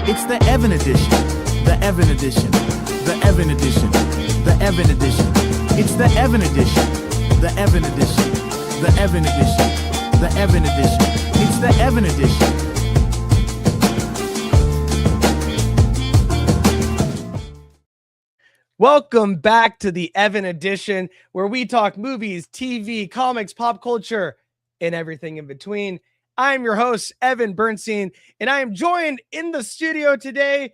It's the Evan edition. The Evan edition. The Evan edition. The Evan edition. It's the Evan edition. The Evan edition. The Evan edition. The Evan edition. It's the Evan edition. Welcome back to the Evan edition, where we talk movies, TV, comics, pop culture, and everything in between. I'm your host, Evan Bernstein, and I am joined in the studio today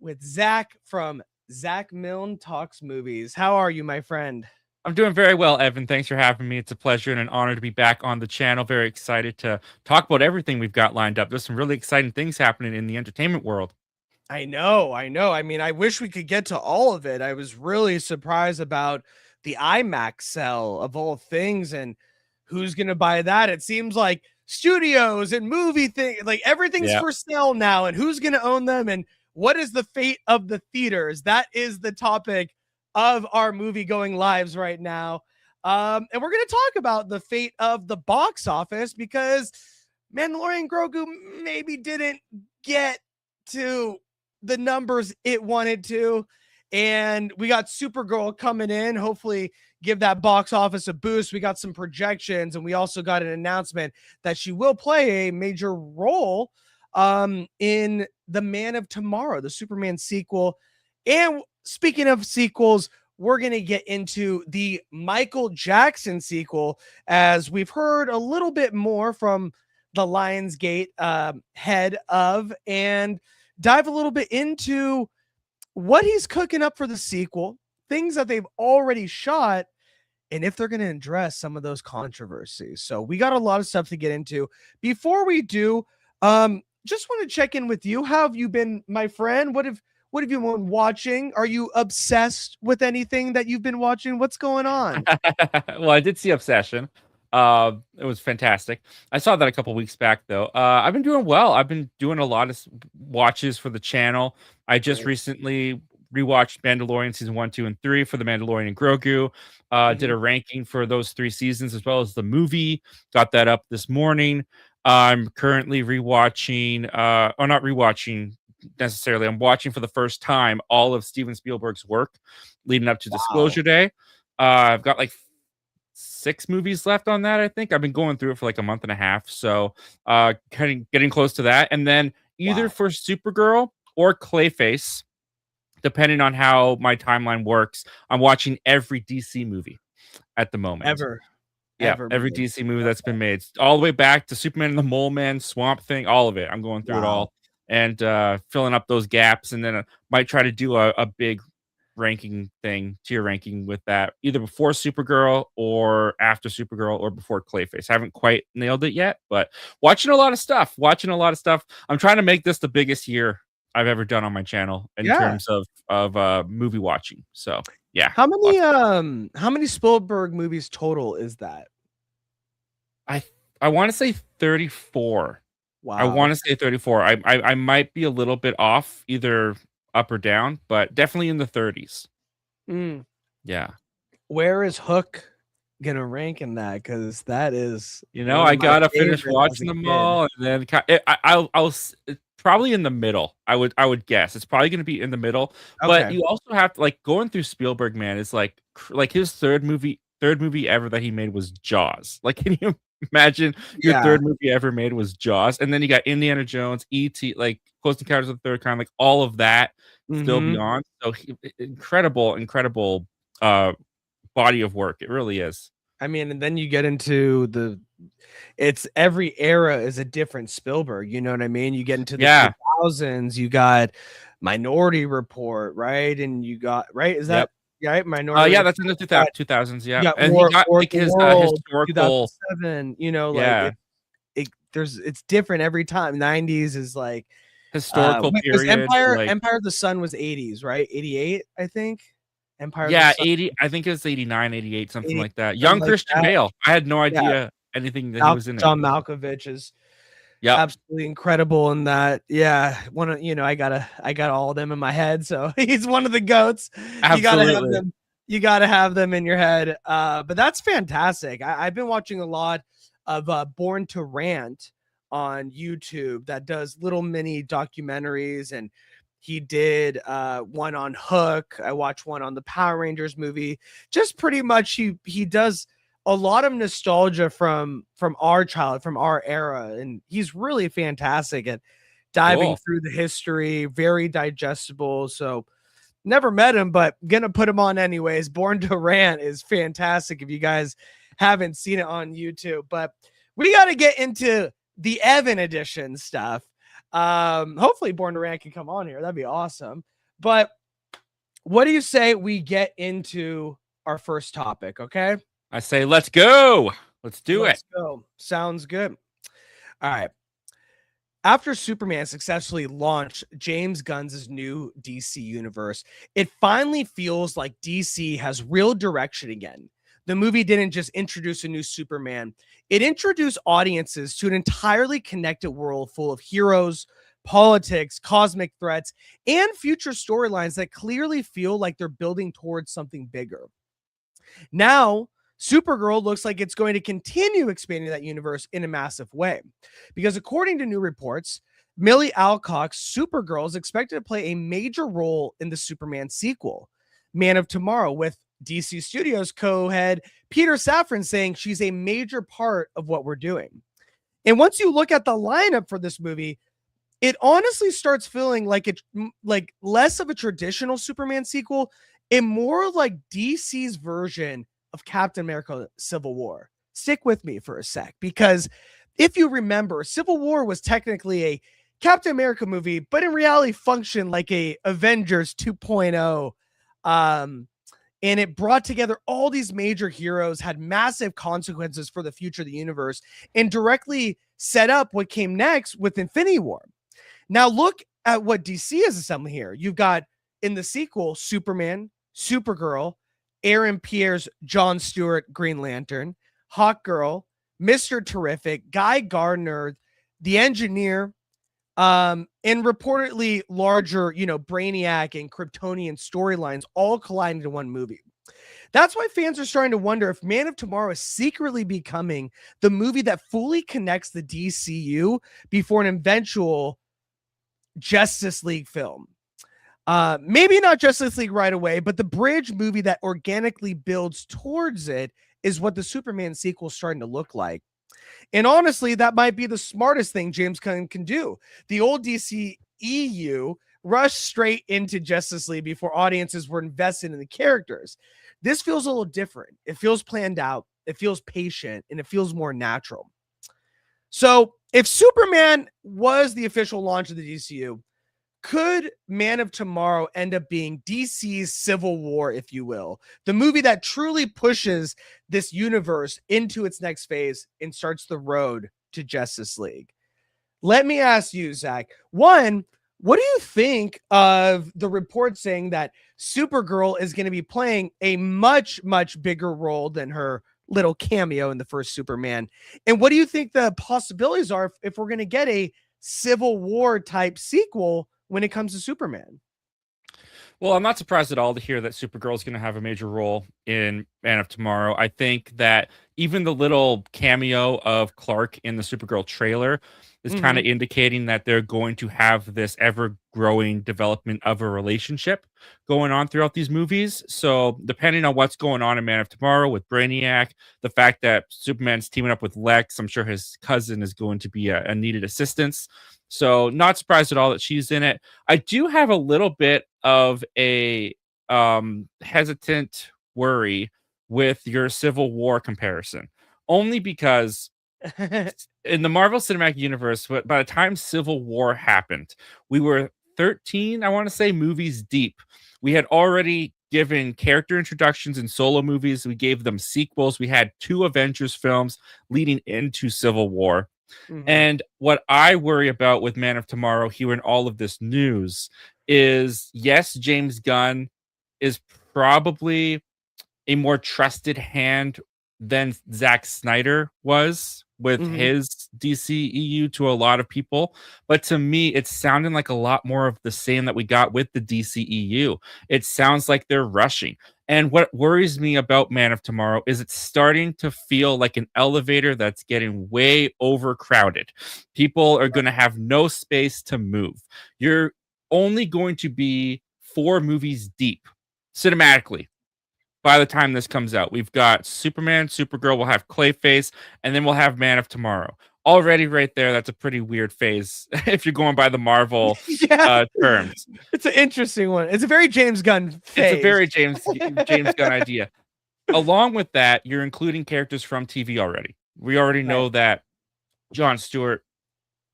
with Zach from Zach Milne Talks Movies. How are you, my friend? I'm doing very well, Evan. Thanks for having me. It's a pleasure and an honor to be back on the channel. Very excited to talk about everything we've got lined up. There's some really exciting things happening in the entertainment world. I know. I mean, I wish we could get to all of it. I was really surprised about the IMAX sell of all things and who's going to buy that. It seems like studios and movie things, like everything's for sale now, and who's going to own them and what is the fate of the theaters? That is the topic of our movie going lives right now. And we're going to talk about the fate of the box office because Mandalorian Grogu maybe didn't get to the numbers it wanted to, and we got Supergirl coming in, hopefully give that box office a boost. We got some projections, and we also got an announcement that she will play a major role in The Man of Tomorrow, the Superman sequel. And speaking of sequels, we're going to get into the Michael Jackson sequel, as we've heard a little bit more from the Lionsgate head of, and dive a little bit into what he's cooking up for the sequel, things that they've already shot, and if they're going to address some of those controversies. So we got a lot of stuff to get into. Before we do, just want to check in with you. How have you been, my friend? What have you been watching? Are you obsessed with anything that you've been watching? What's going on? Well, I did see Obsession. It was fantastic. I saw that a couple weeks back, though. I've been doing well. I've been doing a lot of watches for the channel. I just recently rewatched Mandalorian season 1, 2, and 3 for the Mandalorian and Grogu. Did a ranking for those 3 seasons as well as the movie. Got that up this morning. I'm currently rewatching, or not rewatching necessarily. I'm watching for the first time all of Steven Spielberg's work leading up to Disclosure Day. I've got like 6 movies left on that. I think I've been going through it for like a month and a half, so kind of getting close to that. And then either for Supergirl or Clayface, depending on how my timeline works, I'm watching every DC movie at the moment. Every DC movie that's been made, all the way back to Superman and the Mole Man, Swamp Thing, all of it. I'm going through it all and filling up those gaps, and then I might try to do a big ranking thing, tier ranking with that, either before Supergirl or after Supergirl or before Clayface. I haven't quite nailed it yet, but watching a lot of stuff. I'm trying to make this the biggest year I've ever done on my channel in terms of movie watching. So yeah. How many Spielberg movies total is that? I want to say 34. Wow. I want to say 34. I might be a little bit off, either up or down, but definitely in the 30s. Yeah. Where is Hook gonna rank in that? Because that is, I gotta finish watching them all, and then I'll probably in the middle. I would guess it's probably gonna be in the middle. But you also have to, like, going through Spielberg, man, is like his third movie ever that he made was Jaws. Like, can you imagine your third movie ever made was Jaws? And then you got Indiana Jones, E.T., like Close Encounters of the Third Kind, like all of that still beyond. So incredible body of work. It really is. I mean, and then you get into it's every era is a different Spielberg. You know what I mean? You get into the 2000s, you got Minority Report, right? And you got, right? Is that right? Minority. That's in the 2000s. Yeah, and he got like his historical 2007. Like it's different every time. 90s is like historical period. Empire of the Sun was 80s, right? 88, I think. Empire. 80. I think it's 89, 88, something like that. Young Christian Bale. I had no idea anything that he was in. John Malkovich is absolutely incredible in that. Yeah, I got all of them in my head, so he's one of the goats. Absolutely. You gotta have them in your head. But that's fantastic. I've been watching a lot of Born to Rant on YouTube that does little mini documentaries, and he did one on Hook. I watched one on the Power Rangers movie. Just pretty much he does a lot of nostalgia from our childhood, from our era, and he's really fantastic at diving through the history, very digestible. So never met him, but gonna put him on anyways. Born to Rant is fantastic if you guys haven't seen it on YouTube. But we got to get into the Evan edition stuff. Hopefully Born to Rant can come on here. That'd be awesome. But what do you say we get into our first topic? Okay. I say, let's go. Let's do it. Let's go. Sounds good. All right. After Superman successfully launched James Gunn's new DC universe, it finally feels like DC has real direction again. The movie didn't just introduce a new Superman, it introduced audiences to an entirely connected world full of heroes, politics, cosmic threats, and future storylines that clearly feel like they're building towards something bigger. Now, Supergirl looks like it's going to continue expanding that universe in a massive way, because according to new reports, Milne Alcock's Supergirl is expected to play a major role in the Superman sequel, Man of Tomorrow, with DC Studios co-head Peter Safran saying she's a major part of what we're doing. And once you look at the lineup for this movie, it honestly starts feeling like it's like less of a traditional Superman sequel and more like DC's version of Captain America Civil War. Stick with me for a sec, because if you remember, Civil War was technically a Captain America movie, but in reality functioned like a Avengers 2.0. And it brought together all these major heroes, had massive consequences for the future of the universe, and directly set up what came next with Infinity War. Now look at what DC is assembling here. You've got in the sequel, Superman, Supergirl, Aaron Pierre's John Stewart Green Lantern, Hawkgirl, Mr. Terrific, Guy Gardner, the Engineer, and reportedly larger, Brainiac and Kryptonian storylines all collide into one movie. That's why fans are starting to wonder if Man of Tomorrow is secretly becoming the movie that fully connects the DCU before an eventual Justice League film. Maybe not Justice League right away, but the bridge movie that organically builds towards it is what the Superman sequel is starting to look like. And honestly, that might be the smartest thing James Gunn can do. The old DC EU rushed straight into Justice League before audiences were invested in the characters. This feels a little different. It feels planned out, it feels patient, and it feels more natural. So if Superman was the official launch of the DCU, could Man of Tomorrow end up being DC's Civil War, if you will, the movie that truly pushes this universe into its next phase and starts the road to Justice League? Let me ask you, Zach. One, what do you think of the report saying that Supergirl is going to be playing a much, much bigger role than her little cameo in the first Superman? And what do you think the possibilities are if we're going to get a Civil War type sequel when it comes to Superman? Well, I'm not surprised at all to hear that Supergirl is going to have a major role in Man of Tomorrow. I think that even the little cameo of Clark in the Supergirl trailer is kind of indicating that they're going to have this ever-growing development of a relationship going on throughout these movies. So depending on what's going on in Man of Tomorrow with Brainiac, the fact that Superman's teaming up with Lex, I'm sure his cousin is going to be a needed assistance. So not surprised at all that she's in it. I do have a little bit of a hesitant worry with your Civil War comparison, only because in the Marvel Cinematic Universe, by the time Civil War happened, we were 13, I want to say, movies deep. We had already given character introductions in solo movies. We gave them sequels. We had 2 Avengers films leading into Civil War. And what I worry about with Man of Tomorrow, hearing all of this news, is yes, James Gunn is probably a more trusted hand than Zack Snyder was with his DCEU to a lot of people, but to me, it's sounding like a lot more of the same that we got with the DCEU. It sounds like they're rushing. And what worries me about Man of Tomorrow is it's starting to feel like an elevator that's getting way overcrowded. People are going to have no space to move. You're only going to be 4 movies deep cinematically by the time this comes out. We've got Superman, Supergirl, we'll have Clayface, and then we'll have Man of Tomorrow. Already right there, that's a pretty weird phase if you're going by the Marvel terms. It's an interesting one. It's a very James Gunn phase. It's a very James Gunn idea. Along with that, you're including characters from TV already. We already know that Jon Stewart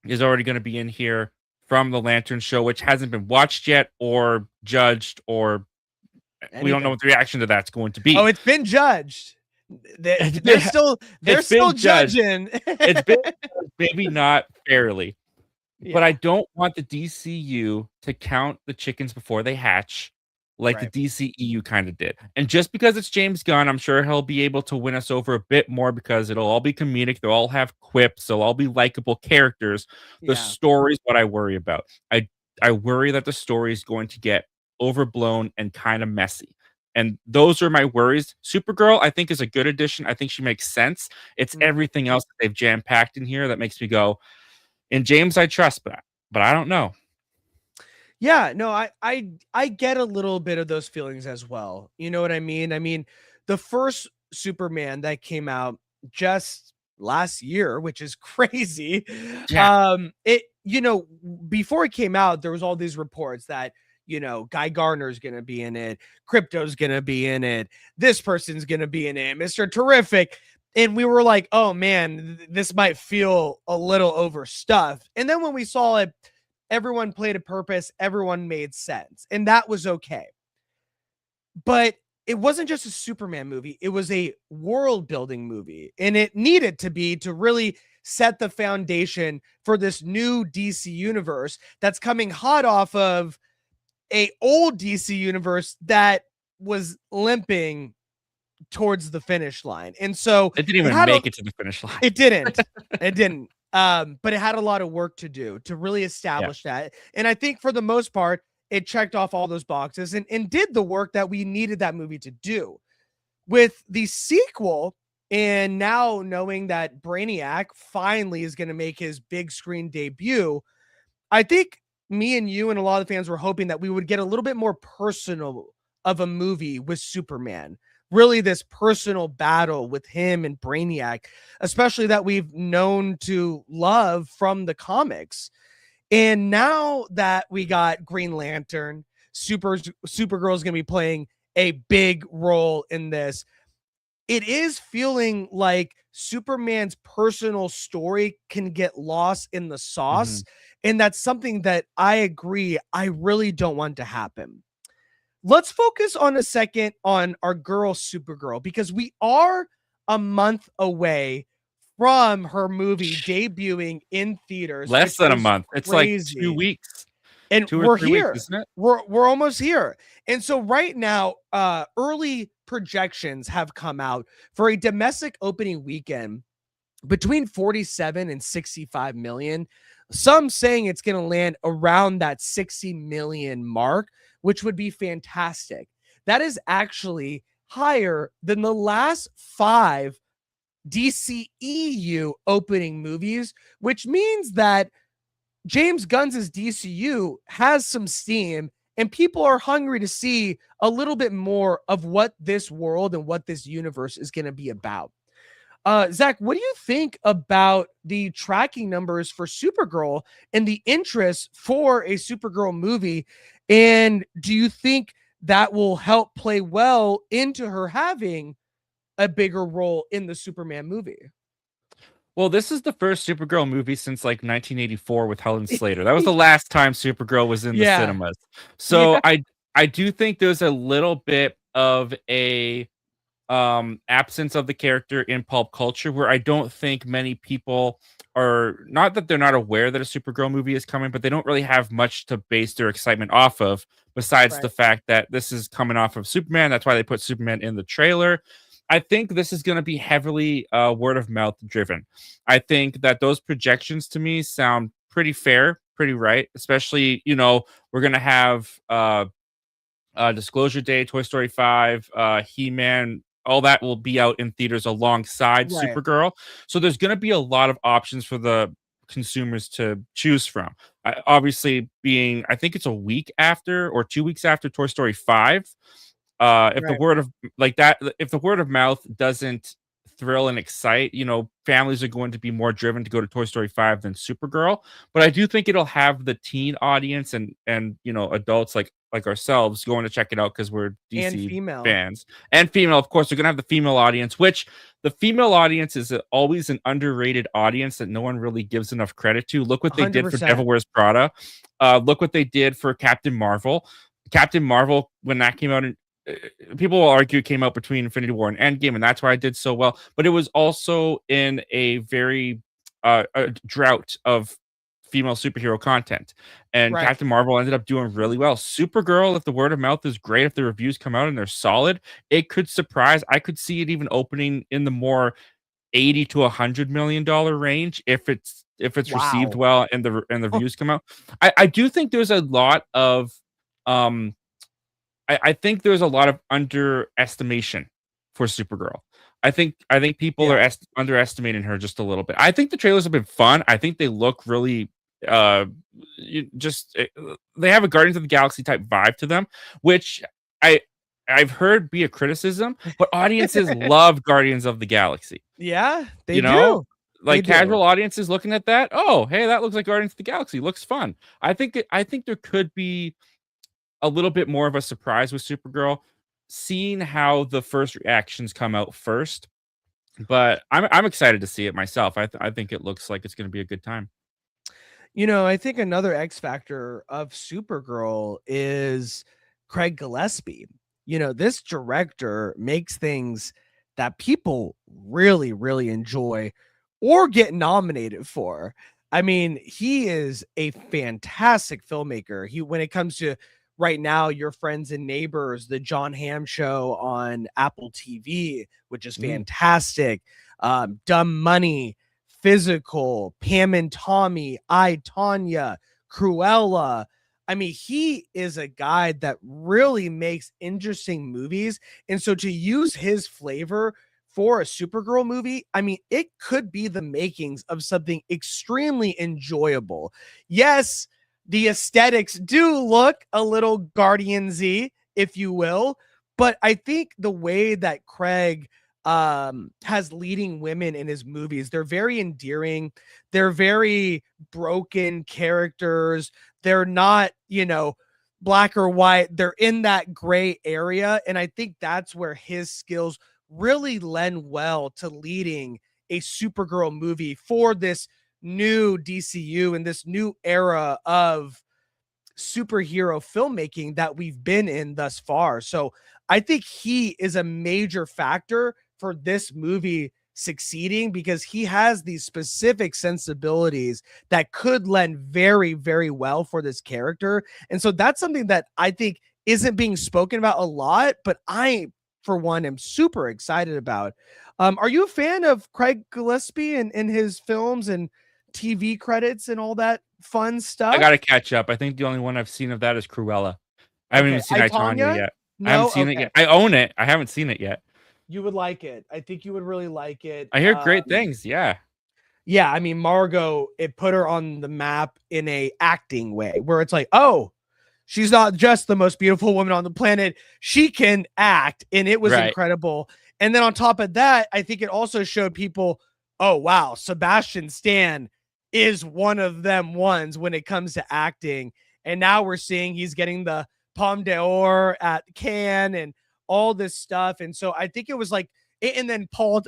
is already going to be in here from the Lantern show, which hasn't been watched yet or judged, or we don't know what the reaction to that's going to be. Oh, it's been judged. They're still judging. It's been maybe not fairly, but I don't want the DCU to count the chickens before they hatch, like the DCEU kind of did. And just because it's James Gunn, I'm sure he'll be able to win us over a bit more because it'll all be comedic. They'll all have quips. They'll all be likable characters. The story's what I worry about. I worry that the story is going to get overblown and kind of messy. And those are my worries. Supergirl, I think, is a good addition. I think she makes sense. It's everything else that they've jam-packed in here that makes me go, in James, I trust, but I don't know. Yeah, no, I get a little bit of those feelings as well. You know what I mean? I mean, the first Superman that came out just last year, which is crazy. Yeah. Before it came out, there was all these reports that, Guy Gardner's going to be in it. Crypto's going to be in it. This person's going to be in it. Mr. Terrific. And we were like, oh man, this might feel a little overstuffed. And then when we saw it, everyone played a purpose. Everyone made sense. And that was okay. But it wasn't just a Superman movie. It was a world building movie. And it needed to be to really set the foundation for this new DC universe that's coming hot off of a old DC universe that was limping towards the finish line. And so it didn't even make it to the finish line. It didn't. But it had a lot of work to do to really establish that. And I think for the most part, it checked off all those boxes and did the work that we needed that movie to do. With the sequel, and now knowing that Brainiac finally is going to make his big screen debut, I think me and you and a lot of the fans were hoping that we would get a little bit more personal of a movie with Superman. Really this personal battle with him and Brainiac, especially that we've known to love from the comics. And now that we got Green Lantern, Supergirl is going to be playing a big role in this. It is feeling like Superman's personal story can get lost in the sauce. And that's something that I agree, I really don't want to happen. Let's focus on a second on our girl Supergirl, because we are a month away from her movie debuting in theaters. Less than a month. It's crazy. Like 2 weeks. And 2 or we're 3 here. weeks, isn't it? We're almost here. And so right now, early projections have come out for a domestic opening weekend between 47 and 65 million. Some saying it's going to land around that 60 million mark, which would be fantastic. That is actually higher than the last 5 DCEU opening movies, which means that James Gunn's DCU has some steam and people are hungry to see a little bit more of what this world and what this universe is going to be about. Zach, what do you think about the tracking numbers for Supergirl and the interest for a Supergirl movie? And do you think that will help play well into her having a bigger role in the Superman movie? Well, this is the first Supergirl movie since like 1984 with Helen Slater. That was the last time Supergirl was in the cinemas. So I do think there's a little bit of a absence of the character in pulp culture where I don't think many people are, not that they're not aware that a Supergirl movie is coming, but they don't really have much to base their excitement off of besides the fact that this is coming off of Superman. That's why they put Superman in the trailer. I think this is going to be heavily word of mouth driven. I think that those projections to me sound pretty fair, pretty right. Especially, we're going to have Disclosure Day, Toy Story 5, He-Man, all that will be out in theaters alongside Right. Supergirl. So there's going to be a lot of options for the consumers to choose from. Obviously, I think it's a week after or 2 weeks after Toy Story 5. If the Right. word of like that, if the word of mouth doesn't thrill and excite, families are going to be more driven to go to Toy Story 5 than Supergirl. But I do think it'll have the teen audience and adults like ourselves going to check it out because we're And DC female. fans. And female, of course, they're gonna have the female audience, which the female audience is always an underrated audience that no one really gives enough credit to. Look what they did for 100%. Devil Wears Prada. Look what they did for Captain Marvel. Captain Marvel, when that came out, people will argue it came out between Infinity War and Endgame, and that's why it did so well. But it was also in a very a drought of female superhero content, and Right. Captain Marvel ended up doing really well. Supergirl, if the word of mouth is great, if the reviews come out and they're solid, it could surprise. I could see it even opening in the more $80 to $100 million range if it's received Wow. well and the reviews come out. I do think there's a lot of I think there's a lot of underestimation for Supergirl. I think people are underestimating her just a little bit. I think the trailers have been fun. I think they look really they have a Guardians of the Galaxy type vibe to them, which I've heard be a criticism, but audiences love Guardians of the Galaxy. Yeah, they You know? do. Like They do. casual audiences looking at that, oh, hey, that looks like Guardians of the Galaxy. Looks fun. I think there could be a little bit more of a surprise with Supergirl, seeing how the first reactions come out first. But I'm excited to see it myself. I think it looks like it's going to be a good time. I think another X factor of Supergirl is Craig Gillespie. This director makes things that people really, really enjoy or get nominated for. I mean, he is a fantastic filmmaker. When it comes to right now, Your Friends and Neighbors, the John Hamm show on Apple TV, which is fantastic. Dumb Money, Physical, Pam and Tommy, I, Tonya, Cruella. I mean, he is a guy that really makes interesting movies. And so to use his flavor for a Supergirl movie, I mean, it could be the makings of something extremely enjoyable. Yes, the aesthetics do look a little Guardian-y, if you will, but I think the way that Craig has leading women in his movies, they're very endearing. They're very broken characters. They're not, black or white. They're in that gray area. And I think that's where his skills really lend well to leading a Supergirl movie for this new DCU and this new era of superhero filmmaking that we've been in thus far. So I think he is a major factor for this movie succeeding because he has these specific sensibilities that could lend very, very well for this character. And so that's something that I think isn't being spoken about a lot, but I, for one, am super excited about. Are you a fan of Craig Gillespie and his films and TV credits and all that fun stuff? I got to catch up. I think the only one I've seen of that is Cruella. I haven't even seen I, Tonya yet. No? I haven't seen it yet. I own it. I haven't seen it yet. You would like it. I think you would really like it. I hear great things. Yeah. Yeah. I mean, Margot, it put her on the map in a acting way where it's like, oh, she's not just the most beautiful woman on the planet. She can act. And it was incredible. And then on top of that, I think it also showed people, oh, wow, Sebastian Stan is one of them ones when it comes to acting. And now we're seeing he's getting the Palme d'Or at Cannes and all this stuff. And so I think it was like, and then Paul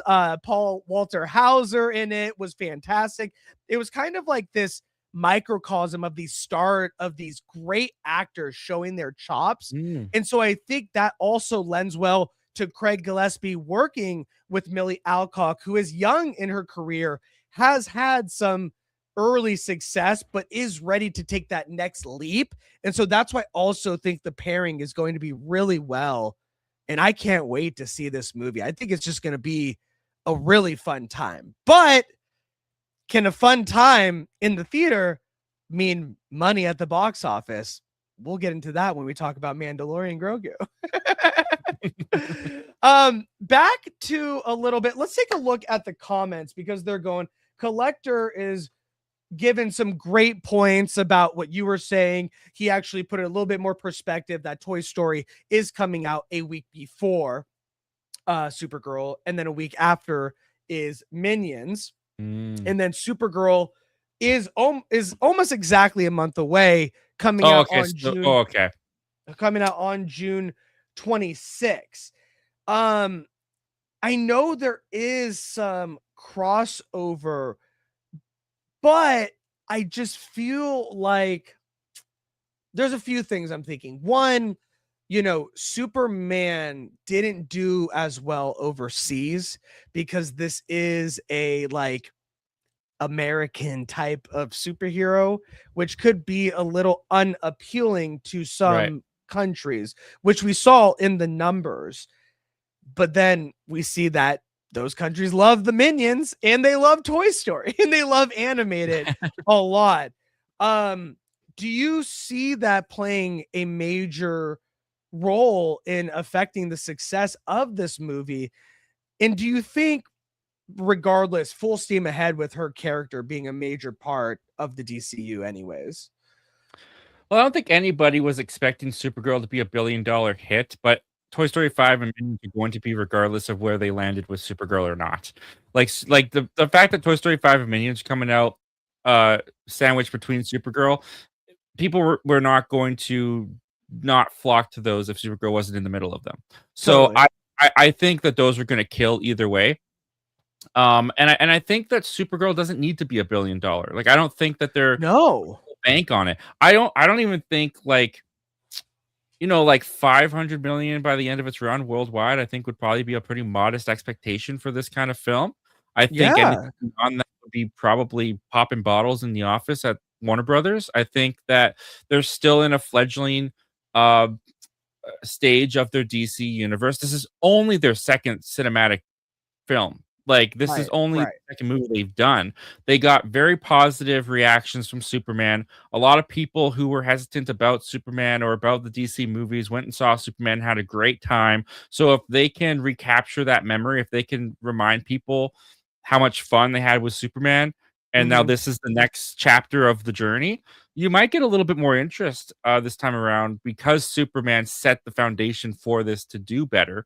Walter Hauser in it was fantastic. It was kind of like this microcosm of the start of these great actors showing their chops. And so I think that also lends well to Craig Gillespie working with Milne Alcock, who is young in her career, has had some early success, but is ready to take that next leap. And so that's why I also think the pairing is going to be really well and I can't wait to see this movie. I think it's just going to be a really fun time. But can a fun time in the theater mean money at the box office? We'll get into that when we talk about Mandalorian Grogu. Back to a little bit. Let's take a look at the comments, because they're going, Collector is given some great points about what you were saying. He actually put it a little bit more perspective that Toy Story is coming out a week before Supergirl, and then a week after is Minions. And then Supergirl is almost exactly a month away, coming out on June. Coming out on June 26th. I know there is some crossover, but I just feel like there's a few things I'm thinking. One, you know, Superman didn't do as well overseas because this is a like American type of superhero, which could be a little unappealing to some countries, which we saw in the numbers. But then we see that those countries love the Minions and they love Toy Story and they love animated a lot. Do you see that playing a major role in affecting the success of this movie? And do you think, regardless, full steam ahead with her character being a major part of the DCU anyways? Well, I don't think anybody was expecting Supergirl to be $1 billion hit, but Toy Story 5 and Minions are going to be regardless of where they landed with Supergirl or not. Like the fact that Toy Story 5 and Minions are coming out sandwiched between Supergirl, people were not going to not flock to those if Supergirl wasn't in the middle of them. So Totally. I think that those are going to kill either way. And I think that Supergirl doesn't need to be $1 billion. Like, I don't think that they're bank on it. I don't even think like 500 million by the end of its run worldwide, I think would probably be a pretty modest expectation for this kind of film. I think anything on that would be probably popping bottles in the office at Warner Brothers. I think that they're still in a fledgling stage of their DC universe. This is only their second cinematic film. Like, this is only the second movie they've done. They got very positive reactions from Superman. A lot of people who were hesitant about Superman or about the DC movies went and saw Superman, had a great time. So if they can recapture that memory, if they can remind people how much fun they had with Superman, and now this is the next chapter of the journey, you might get a little bit more interest this time around, because Superman set the foundation for this to do better.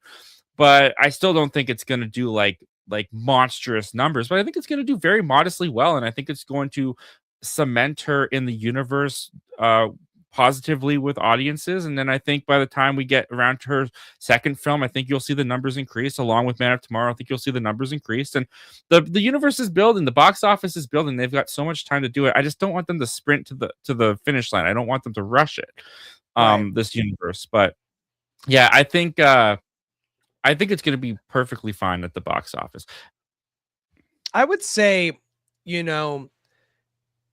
But I still don't think it's going to do like monstrous numbers, but I think it's going to do very modestly well, and I think it's going to cement her in the universe positively with audiences. And then I think by the time we get around to her second film, I think you'll see the numbers increase, along with Man of Tomorrow. I think you'll see the numbers increase, and the universe is building, the box office is building. They've got so much time to do it. I just don't want them to sprint to the finish line. I don't want them to rush it, this universe. But yeah, I think it's going to be perfectly fine at the box office. I would say,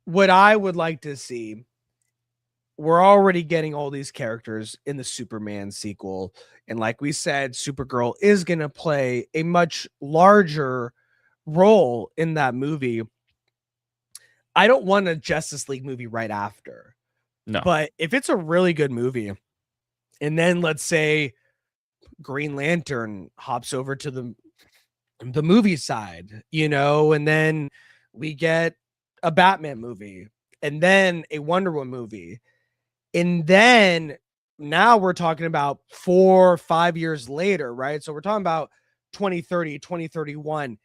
what I would like to see, we're already getting all these characters in the Superman sequel. And like we said, Supergirl is going to play a much larger role in that movie. I don't want a Justice League movie right after. No. But if it's a really good movie, and then let's say Green Lantern hops over to the movie side, and then we get a Batman movie, and then a Wonder Woman movie, and then now we're talking about 4 or 5 years later, right? So we're talking about 2030, 2031.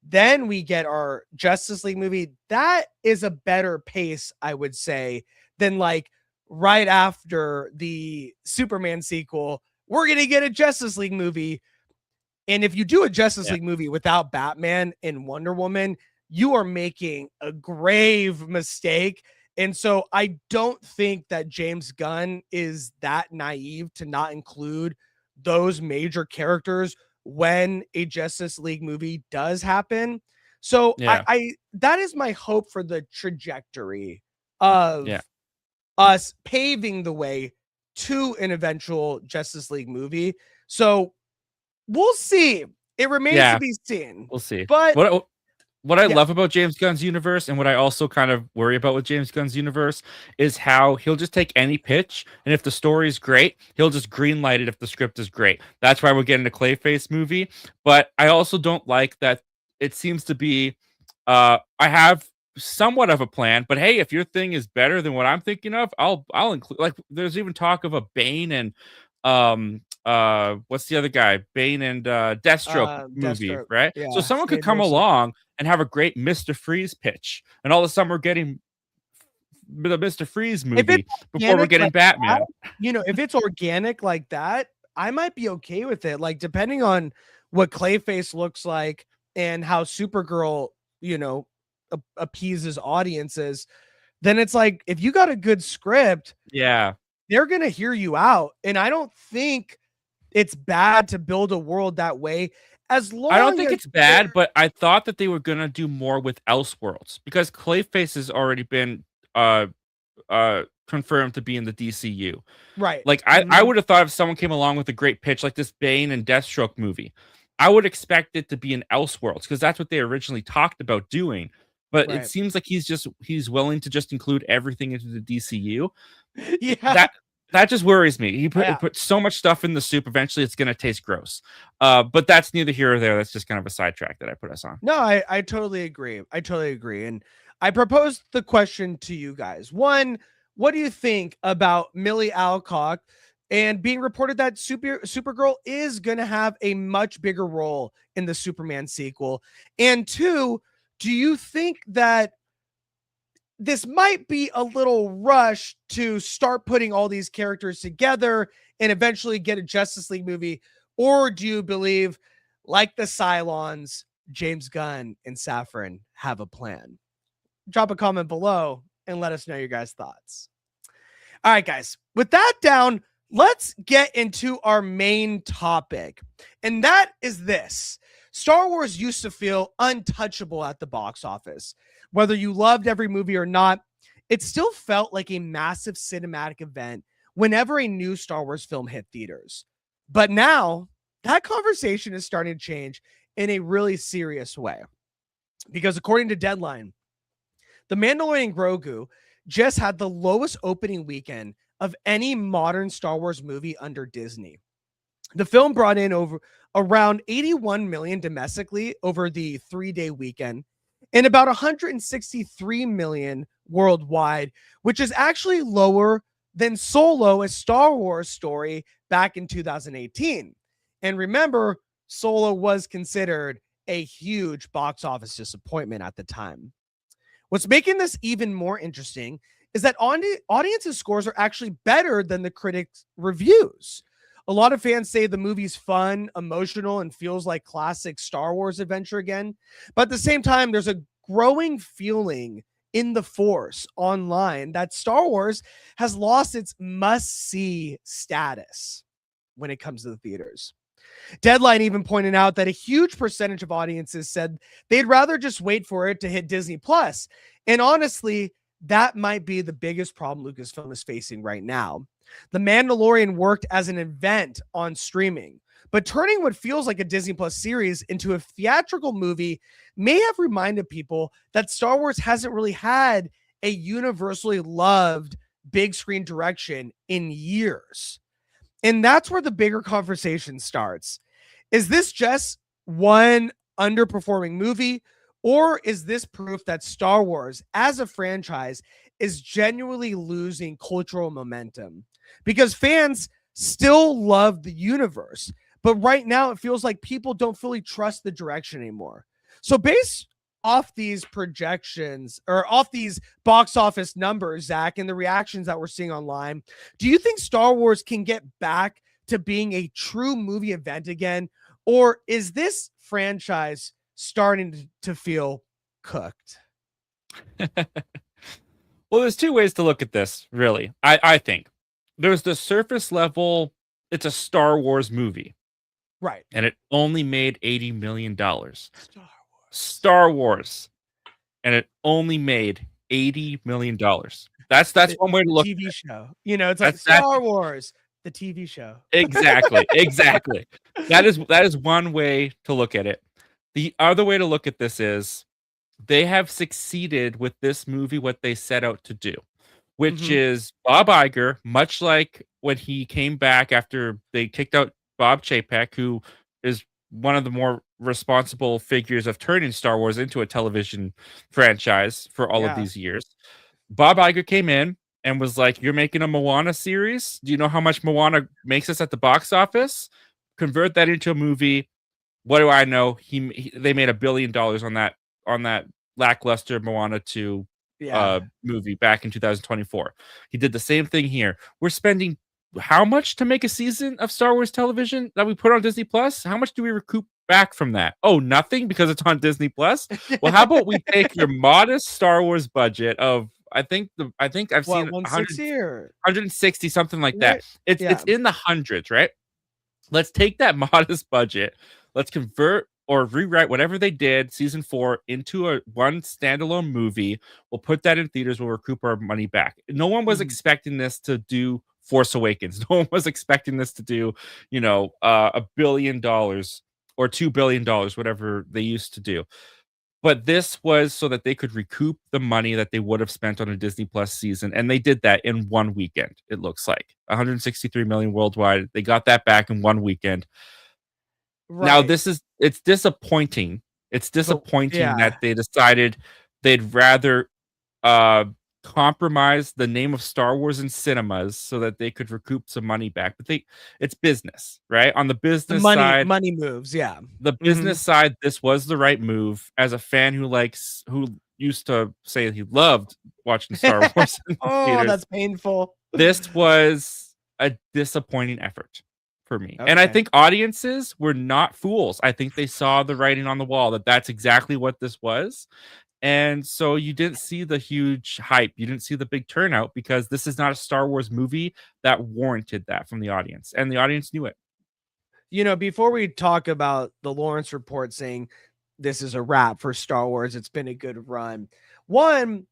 Then we get our Justice League movie. That is a better pace, I would say, than like right after the Superman sequel, we're going to get a Justice League movie. And if you do a Justice League movie without Batman and Wonder Woman, you are making a grave mistake. And so I don't think that James Gunn is that naive to not include those major characters when a Justice League movie does happen. So I that is my hope for the trajectory of us paving the way to an eventual Justice League movie. So we'll see. It remains to be seen. We'll see. But what I love about James Gunn's universe, and what I also kind of worry about with James Gunn's universe, is how he'll just take any pitch, and if the story is great, he'll just greenlight it if the script is great. That's why we're getting a Clayface movie. But I also don't like that it seems to be, I have somewhat of a plan, but hey, if your thing is better than what I'm thinking of, I'll include. Like, there's even talk of a Bane and what's the other guy, Bane and Deathstroke movie, Deathstroke. right? Yeah, So someone could Steve come Wilson. along and have a great Mr. Freeze pitch, and all of a sudden we're getting the Mr. Freeze movie before we're getting like Batman. That, if it's organic like that, I might be okay with it. Like, depending on what Clayface looks like and how Supergirl, appeases audiences, then it's like, if you got a good script, Yeah. they're going to hear you out. And I don't think it's bad to build a world that way. As long I don't think as it's bad, but I thought that they were gonna do more with Elseworlds, because Clayface has already been confirmed to be in the DCU. right. Like, I would have thought if someone came along with a great pitch like this Bane and Deathstroke movie, I would expect it to be in Elseworlds, because that's what they originally talked about doing. But Right. it seems like he's willing to just include everything into the DCU. Yeah. That just worries me. He put so much stuff in the soup. Eventually, it's gonna taste gross. But that's neither here or there. That's just kind of a sidetrack that I put us on. No, I totally agree. I totally agree. And I proposed the question to you guys. One, what do you think about Millie Alcock and being reported that Supergirl is going to have a much bigger role in the Superman sequel? And two, do you think that this might be a little rush to start putting all these characters together and eventually get a Justice League movie? Or do you believe, like the Cylons, James Gunn and Safran have a plan? Drop a comment below and let us know your guys' thoughts. All right, guys, with that down, let's get into our main topic. And that is this. Star Wars used to feel untouchable at the box office. Whether you loved every movie or not, it still felt like a massive cinematic event whenever a new Star Wars film hit theaters. But now, that conversation is starting to change in a really serious way. Because according to Deadline, The Mandalorian Grogu just had the lowest opening weekend of any modern Star Wars movie under Disney. The film brought in around 81 million domestically over the 3-day weekend, and about 163 million worldwide, which is actually lower than Solo, a Star Wars story back in 2018. And remember, Solo was considered a huge box office disappointment at the time. What's making this even more interesting is that audiences' scores are actually better than the critics' reviews. A lot of fans say the movie's fun, emotional, and feels like classic Star Wars adventure again. But at the same time, there's a growing feeling in the Force online that Star Wars has lost its must-see status when it comes to the theaters. Deadline even pointed out that a huge percentage of audiences said they'd rather just wait for it to hit Disney Plus. And honestly, that might be the biggest problem Lucasfilm is facing right now. The Mandalorian worked as an event on streaming, but turning what feels like a Disney Plus series into a theatrical movie may have reminded people that Star Wars hasn't really had a universally loved big screen direction in years. And that's where the bigger conversation starts. Is this just one underperforming movie, or is this proof that Star Wars as a franchise is genuinely losing cultural momentum? Because fans still love the universe, but right now it feels like people don't fully trust the direction anymore. So based off these projections or off these box office numbers, Zach, and the reactions that we're seeing online, do you think Star Wars can get back to being a true movie event again? Or is this franchise starting to feel cooked? Well, there's two ways to look at this, really. I think there's the surface level. It's a Star Wars movie, right? And it only made $80 million. Star Wars, and it only made $80 million. That's one way to look. TV show, it's like Star Wars, the TV show. Exactly. That is one way to look at it. The other way to look at this is they have succeeded with this movie what they set out to do, which is Bob Iger, much like when he came back after they kicked out Bob Chapek, who is one of the more responsible figures of turning Star Wars into a television franchise for all of these years. Bob Iger came in and was like, "You're making a Moana series? Do you know how much Moana makes us at the box office? Convert that into a movie. What do I know?" They made $1 billion on that lackluster Moana 2 movie back in 2024. He did the same thing here. We're spending how much to make a season of Star Wars television that we put on Disney Plus? How much do we recoup back from that? Oh, nothing, because it's on Disney Plus. Well, how about we take your modest Star Wars budget of I think I've seen 160 or 160, something like that. It's in the hundreds, right? Let's take that modest budget. Let's convert or rewrite whatever they did season 4 into one standalone movie. We'll put that in theaters. We'll recoup our money back. No one was expecting this to do Force Awakens. No one was expecting this to do, $1 billion or $2 billion, whatever they used to do. But this was so that they could recoup the money that they would have spent on a Disney Plus season. And they did that in one weekend, it looks like. 163 million worldwide. They got that back in one weekend. Right. Now, it's disappointing. It's disappointing that they decided they'd rather compromise the name of Star Wars in cinemas so that they could recoup some money back. But it's business, right? On the business side, money moves. Yeah. The business side, this was the right move. As a fan who used to say he loved watching Star Wars in theaters, that's painful. This was a disappointing effort for me. Okay. And I think audiences were not fools. I think they saw the writing on the wall that that's exactly what this was. And so you didn't see the huge hype. You didn't see the big turnout because this is not a Star Wars movie that warranted that from the audience. And the audience knew it. Before we talk about the Lawrence report saying this is a wrap for Star Wars, it's been a good run. One,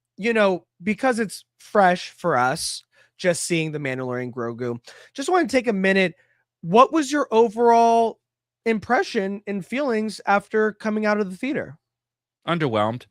because it's fresh for us, just seeing the Mandalorian Grogu, just want to take a minute. What was your overall impression and feelings after coming out of the theater? Underwhelmed.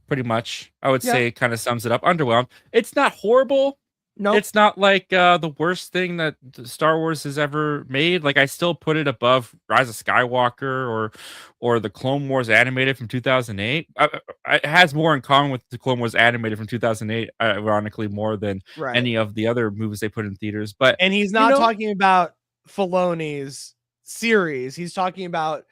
Pretty much, I would say, kind of sums it up. Underwhelmed. It's not horrible. No, it's not like the worst thing that Star Wars has ever made. Like, I still put it above Rise of Skywalker or the Clone Wars animated from 2008. It has more in common with the Clone Wars animated from 2008, ironically, more than any of the other movies they put in theaters. And he's not talking about Filoni's series. He's talking about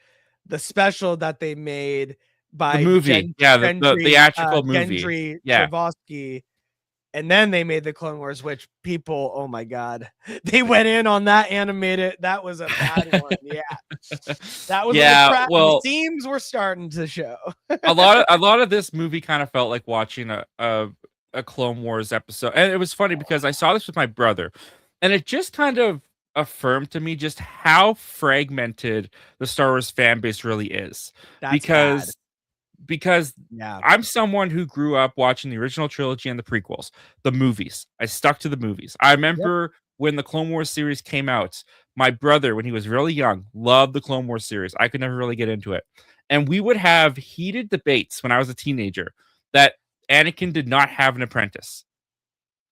the special that they made by the movie, the theatrical movie, Gendry Travoski, and then they made the Clone Wars, which people, oh my god, they went in on that animated. That was a bad one. That was crap. Well, the seams were starting to show. a lot of this movie kind of felt like watching a Clone Wars episode, and it was funny because I saw this with my brother, and it just kind of affirmed to me just how fragmented the Star Wars fan base really is. Because I'm someone who grew up watching the original trilogy and the prequels, the movies. I stuck to the movies. I remember when the Clone Wars series came out, my brother, when he was really young, loved the Clone Wars series. I could never really get into it. And we would have heated debates when I was a teenager that Anakin did not have an apprentice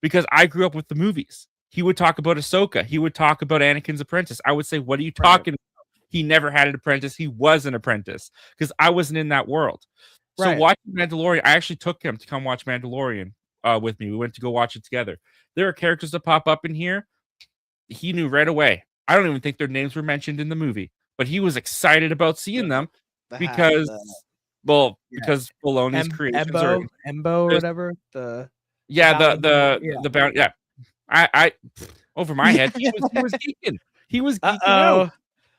because I grew up with the movies. He would talk about Ahsoka. He would talk about Anakin's apprentice. I would say, what are you talking about? He never had an apprentice. He was an apprentice because I wasn't in that world. So watching Mandalorian, I actually took him to come watch Mandalorian with me. We went to go watch it together. There are characters that pop up in here. He knew right away. I don't even think their names were mentioned in the movie, but he was excited about seeing them because Filoni's creations are Embo or whatever. The I over my head. He was geeking. He was geeking out.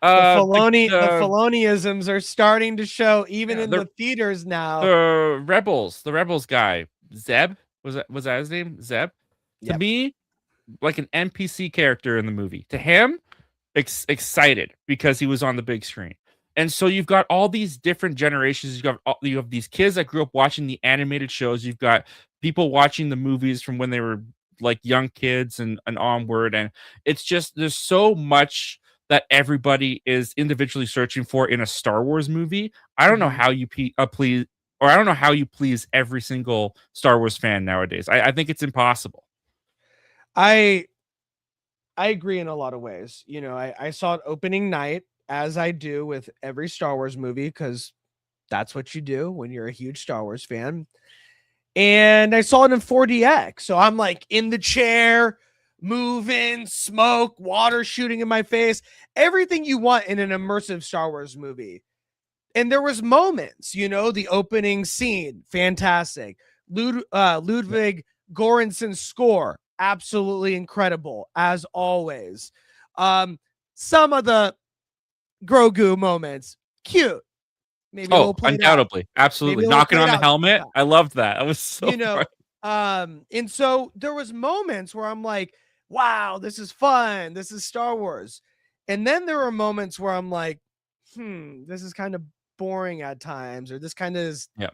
The Filoniisms are starting to show even in the theaters now. The Rebels guy, Zeb, was that his name? Zeb? To me, like an NPC character in the movie. To him, excited because he was on the big screen. And so you've got all these different generations. You have these kids that grew up watching the animated shows. You've got people watching the movies from when they were like young kids and onward, and it's just there's so much that everybody is individually searching for in a Star Wars movie. I don't know Mhm. how you please, or I don't know how you please every single Star Wars fan nowadays. I think it's impossible. I I agree in a lot of ways. I saw it opening night, as I do with every Star Wars movie, because that's what you do when you're a huge Star Wars fan. And I saw it in 4DX. So I'm like in the chair, moving, smoke, water shooting in my face, everything you want in an immersive Star Wars movie. And there was moments, the opening scene, fantastic. Ludwig Göransson's score, absolutely incredible, as always. Some of the Grogu moments, cute. Maybe a Oh, little played out. undoubtedly. Absolutely. Maybe a little Knocking played on the out helmet. sometimes. I loved that. That was so you know funny. and so there was moments where I'm like, wow, this is fun, this is Star Wars. And then there were moments where I'm like, this is kind of boring at times, or this kind of is Yeah.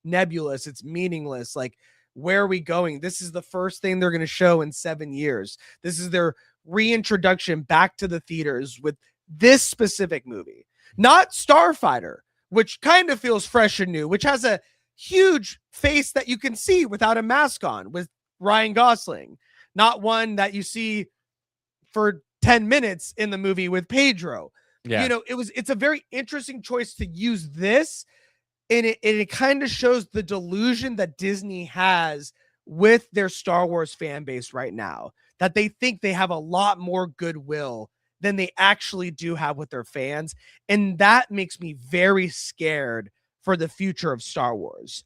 nebulous, it's meaningless. Like, where are we going? This is the first thing they're going to show in 7 years. This is their reintroduction back to the theaters with this specific movie, not Starfighter, which kind of feels fresh and new, which has a huge face that you can see without a mask on, with Ryan Gosling, not one that you see for 10 minutes in the movie with Pedro. Yeah. It's a very interesting choice to use this, and it kind of shows the delusion that Disney has with their Star Wars fan base right now, that they think they have a lot more goodwill than they actually do have with their fans. And that makes me very scared for the future of Star Wars.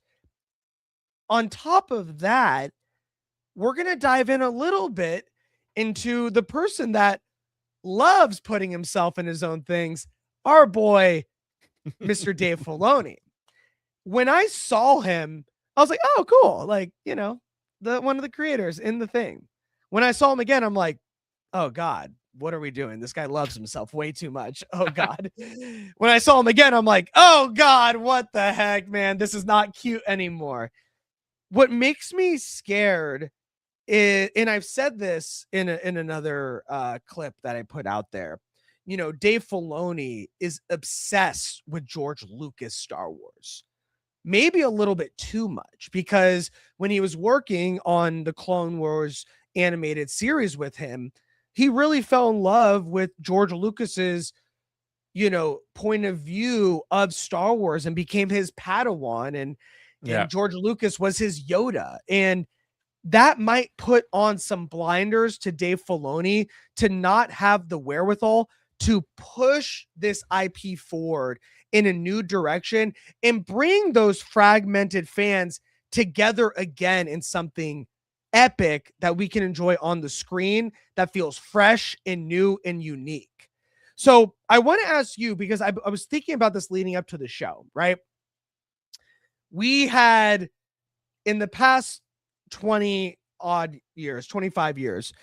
On top of that, we're going to dive in a little bit into the person that loves putting himself in his own things, our boy, Mr. Dave Filoni. When I saw him, I was like, oh, cool. Like, the one of the creators in the thing. When I saw him again, I'm like, oh God, what are we doing? This guy loves himself way too much. Oh God. When I saw him again, I'm like, oh God, what the heck, man? This is not cute anymore. What makes me scared is, and I've said this in another clip that I put out there, Dave Filoni is obsessed with George Lucas Star Wars. Maybe a little bit too much, because when he was working on the Clone Wars animated series with him, he really fell in love with George Lucas's, point of view of Star Wars, and became his Padawan, and George Lucas was his Yoda. And that might put on some blinders to Dave Filoni to not have the wherewithal to push this IP forward in a new direction and bring those fragmented fans together again in something epic that we can enjoy on the screen that feels fresh and new and unique. So I want to ask you, because I was thinking about this leading up to the show, right? We had, in the past 20 odd years, 25 years,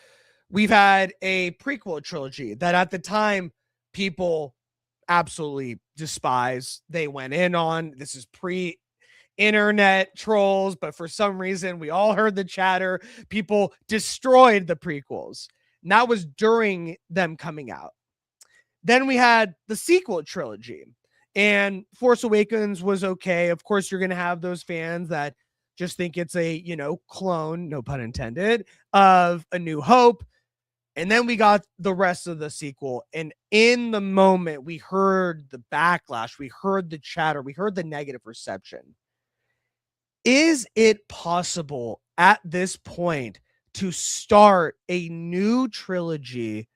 we've had a prequel trilogy that at the time people absolutely despise. They went in on, this is pre-internet trolls, but for some reason we all heard the chatter. People destroyed the prequels. And that was during them coming out. Then we had the sequel trilogy, and Force Awakens was okay. Of course, you're going to have those fans that just think it's a, clone, no pun intended, of A New Hope. And then we got the rest of the sequel. And in the moment, we heard the backlash, we heard the chatter, we heard the negative reception. Is it possible at this point to start a new trilogy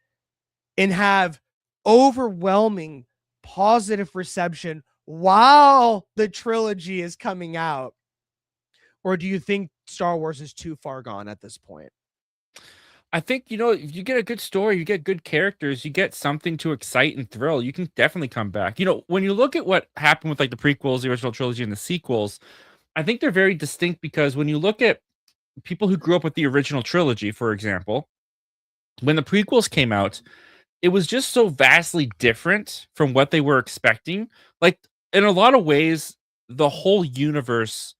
and have overwhelming positive reception while the trilogy is coming out? Or do you think Star Wars is too far gone at this point? I think, if you get a good story, you get good characters, you get something to excite and thrill, you can definitely come back. When you look at what happened with like the prequels, the original trilogy, and the sequels, I think they're very distinct, because when you look at people who grew up with the original trilogy, for example, when the prequels came out, it was just so vastly different from what they were expecting. Like, in a lot of ways, the whole universe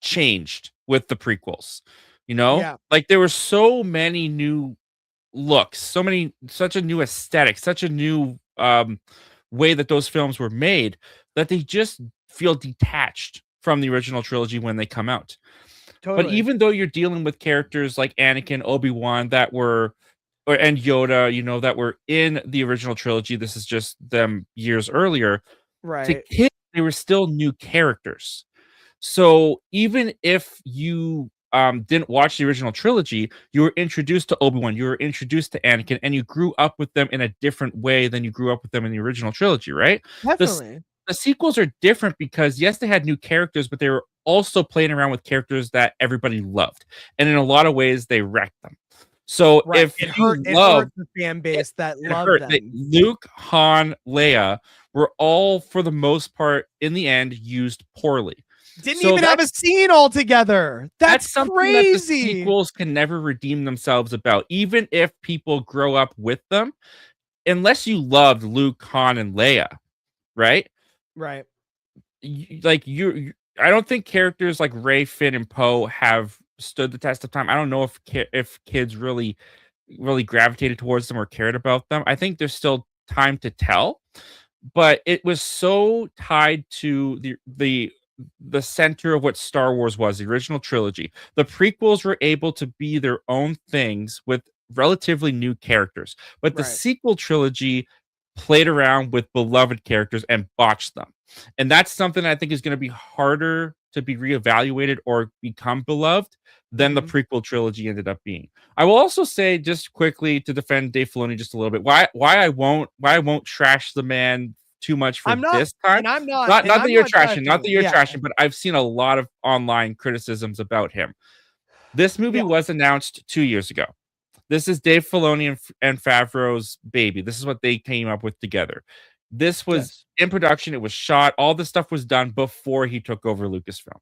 changed with the prequels. Yeah. Like there were so many new looks, such a new aesthetic, such a new way that those films were made, that they just feel detached from the original trilogy when they come out. But Totally. even though you're dealing with characters like Anakin, Obi-Wan and Yoda, that were in the original trilogy, this is just them years earlier. To Right. kids, they were still new characters. So even if you didn't watch the original trilogy, you were introduced to Obi-Wan, you were introduced to Anakin, and you grew up with them in a different way than you grew up with them in the original trilogy, right? The, s- Definitely. the sequels are different because, yes, they had new characters, but they were also playing around with characters that everybody loved. And in a lot of ways, they wrecked them. So Right. if It you hurt. It love hurt the fan it, base that it loved hurt. them. Luke, Han, Leia were all, for the most part, in the end, used poorly. Didn't So even have a scene all together. That's something that the crazy. sequels can never redeem themselves about, even if people grow up with them, unless you loved Luke, Han, and Leia, right? Right. I don't think characters like Rey, Finn, and Poe have stood the test of time. I don't know if kids really gravitated towards them or cared about them. I think there's still time to tell, but it was so tied to the center of what Star Wars was, the original trilogy. The prequels were able to be their own things with relatively new characters, but the Right. sequel trilogy played around with beloved characters and botched them. And that's something I think is going to be harder to be reevaluated or become beloved than the Mhm. prequel trilogy ended up being. I will also say, just quickly, to defend Dave Filoni just a little bit, why I won't trash the man too much for I'm not, this time. and I'm not, Not and that I'm you're not trashing, not judging. that you're Yeah. trashing, but I've seen a lot of online criticisms about him. This movie Yeah. was announced 2 years ago. This is Dave Filoni and Favreau's baby. This is what they came up with together. This was Yes. in production. It was shot. All this stuff was done before he took over Lucasfilm.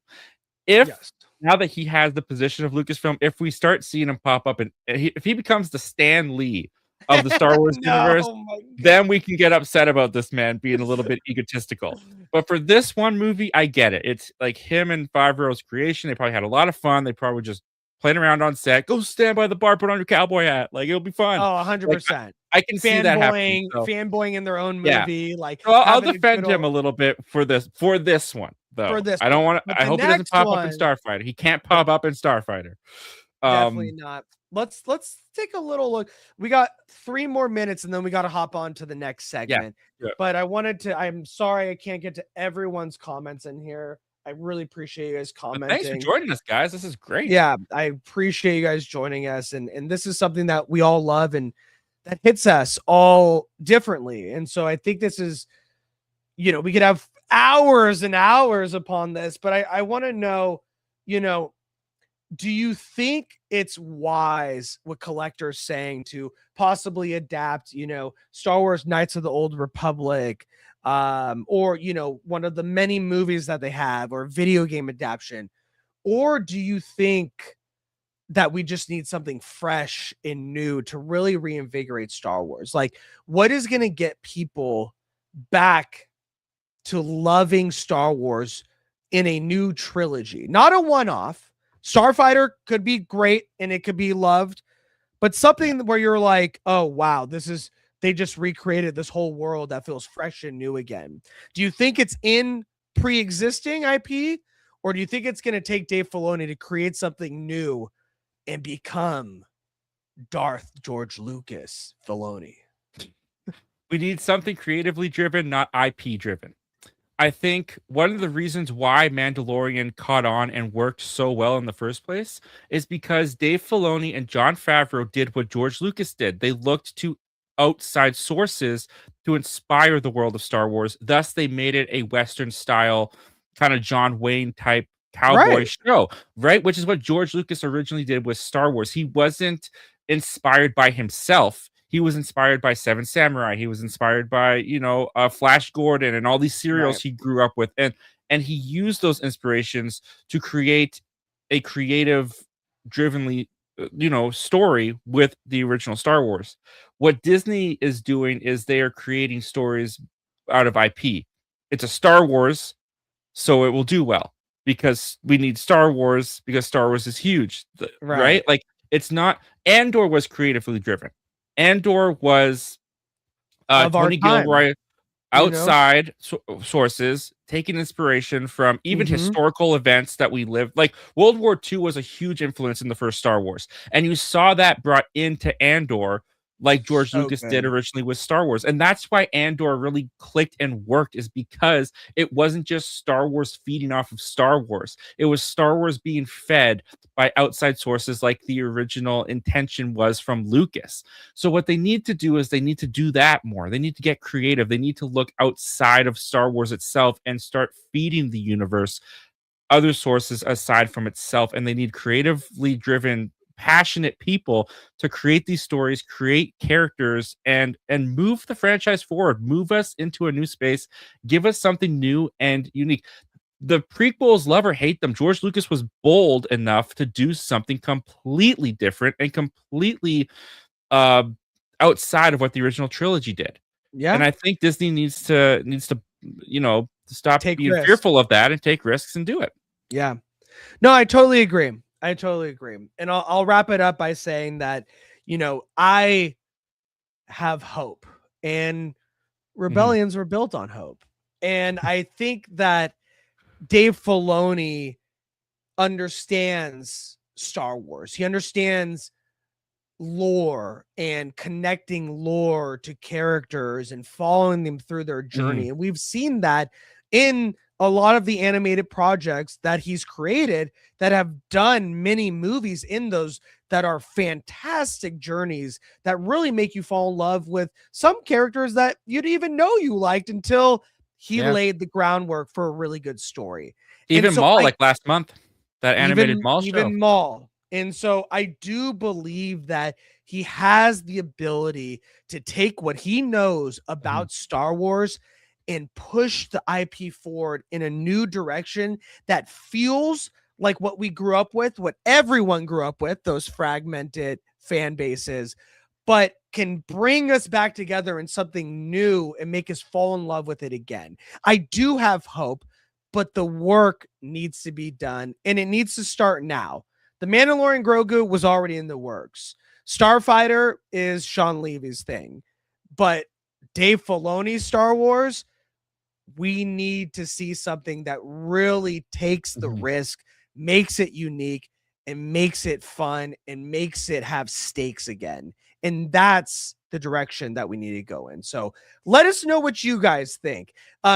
If Yes. Now that he has the position of Lucasfilm, if we start seeing him pop up and if he becomes the Stan Lee of the Star Wars No, universe, my God. then we can get upset about this man being a little bit egotistical. But for this one movie, I get it. It's like him and Favreau's creation. They probably had a lot of fun. They probably just playing around on set. Go stand by the bar, put on your cowboy hat. Like it'll be fun. Oh, Like 100%. I can see that happening. So Fanboying in their own yeah. movie, like So I'll having a good defend him a old little bit for this one, for though. this I don't one. want But to. I the hope he doesn't next pop up in one, Starfighter. He can't pop up in Starfighter. definitely not. Let's take a little look. We got 3 more minutes and then we got to hop on to the next segment. Yeah. But I'm sorry I can't get to everyone's comments in here. I really appreciate you guys But thanks for commenting. joining us, guys. This is great. Yeah, I appreciate you guys joining us, and this is something that we all love and that hits us all differently. And so I think this is, we could have hours and hours upon this, but I want to know, do you think it's wise what collectors saying to possibly adapt, Star Wars Knights of the Old Republic, or one of the many movies that they have, or video game adaptation? Or do you think that we just need something fresh and new to really reinvigorate Star Wars? Like, what is going to get people back to loving Star Wars in a new trilogy? Not a one-off. Starfighter could be great and it could be loved, but something where you're like, oh, wow, they just recreated this whole world that feels fresh and new again. Do you think it's in pre-existing IP, or do you think it's going to take Dave Filoni to create something new and become Darth George Lucas Filoni? We need something creatively driven, not IP driven. I think one of the reasons why Mandalorian caught on and worked so well in the first place is because Dave Filoni and Jon Favreau did what George Lucas did. They looked to outside sources to inspire the world of Star Wars. Thus, they made it a Western style, kind of John Wayne type cowboy Right. show, right? Which is what George Lucas originally did with Star Wars. He wasn't inspired by himself. He was inspired by Seven Samurai. He was inspired by, Flash Gordon and all these serials Right. he grew up with. And he used those inspirations to create a creative drivenly, story with the original Star Wars. What Disney is doing is they are creating stories out of IP. It's a Star Wars, so it will do well. because we need Star Wars because Star Wars is huge, right? Right. Like it's not. Andor was creatively driven. Andor was Of our Tony time, Gilroy you know? outside sources taking inspiration from even Mhm. historical events that we lived. Like World War II was a huge influence in the first Star Wars, and you saw that brought into Andor like George So Lucas did good. originally with Star Wars. And that's why Andor really clicked and worked, is because it wasn't just Star Wars feeding off of Star Wars. It was Star Wars being fed by outside sources like the original intention was from Lucas. So what they need to do is they need to do that more. They need to get creative. They need to look outside of Star Wars itself and start feeding the universe other sources aside from itself. And they need creatively driven, passionate people to create these stories, create characters, and move the franchise forward, move us into a new space, give us something new and unique. The prequels, love or hate them, George Lucas was bold enough to do something completely different and completely uh, outside of what the original trilogy did. Yeah. And I think Disney needs to stop Take being risks. fearful of that and take risks and do it. Yeah. No, I totally agree. I totally agree. And I'll wrap it up by saying that, I have hope, and rebellions were built on hope. And I think that Dave Filoni understands Star Wars. He understands lore and connecting lore to characters and following them through their journey. And we've seen that in a lot of the animated projects that he's created that have done many movies in those that are fantastic journeys that really make you fall in love with some characters that you didn't even know you liked until he Yeah. laid the groundwork for a really good story. Even so Maul, I- like last month, that animated Maul show. even Maul. And so I do believe that he has the ability to take what he knows about Star Wars and push the IP forward in a new direction that feels like what we grew up with, what everyone grew up with, those fragmented fan bases, but can bring us back together in something new and make us fall in love with it again. I do have hope, but the work needs to be done, and it needs to start now. The Mandalorian Grogu was already in the works. Starfighter is Sean Levy's thing, but Dave Filoni's Star Wars, we need to see something that really takes the risk, makes it unique, and makes it fun, and makes it have stakes again. And that's the direction that we need to go in. So let us know what you guys think.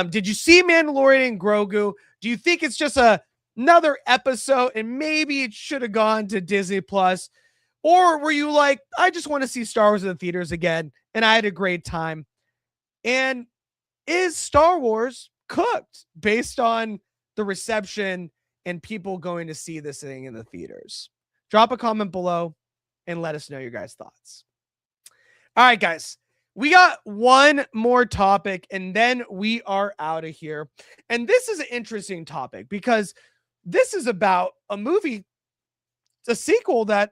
Did you see Mandalorian and Grogu? Do you think it's just another episode and maybe it should have gone to Disney Plus? Or were you like, I just want to see Star Wars in the theaters again, and I had a great time? And is Star Wars cooked based on the reception and people going to see this thing in the theaters? Drop a comment below and let us know your guys' thoughts. All right, guys, we got one more topic and then we are out of here. And this is an interesting topic because this is about a movie, a sequel that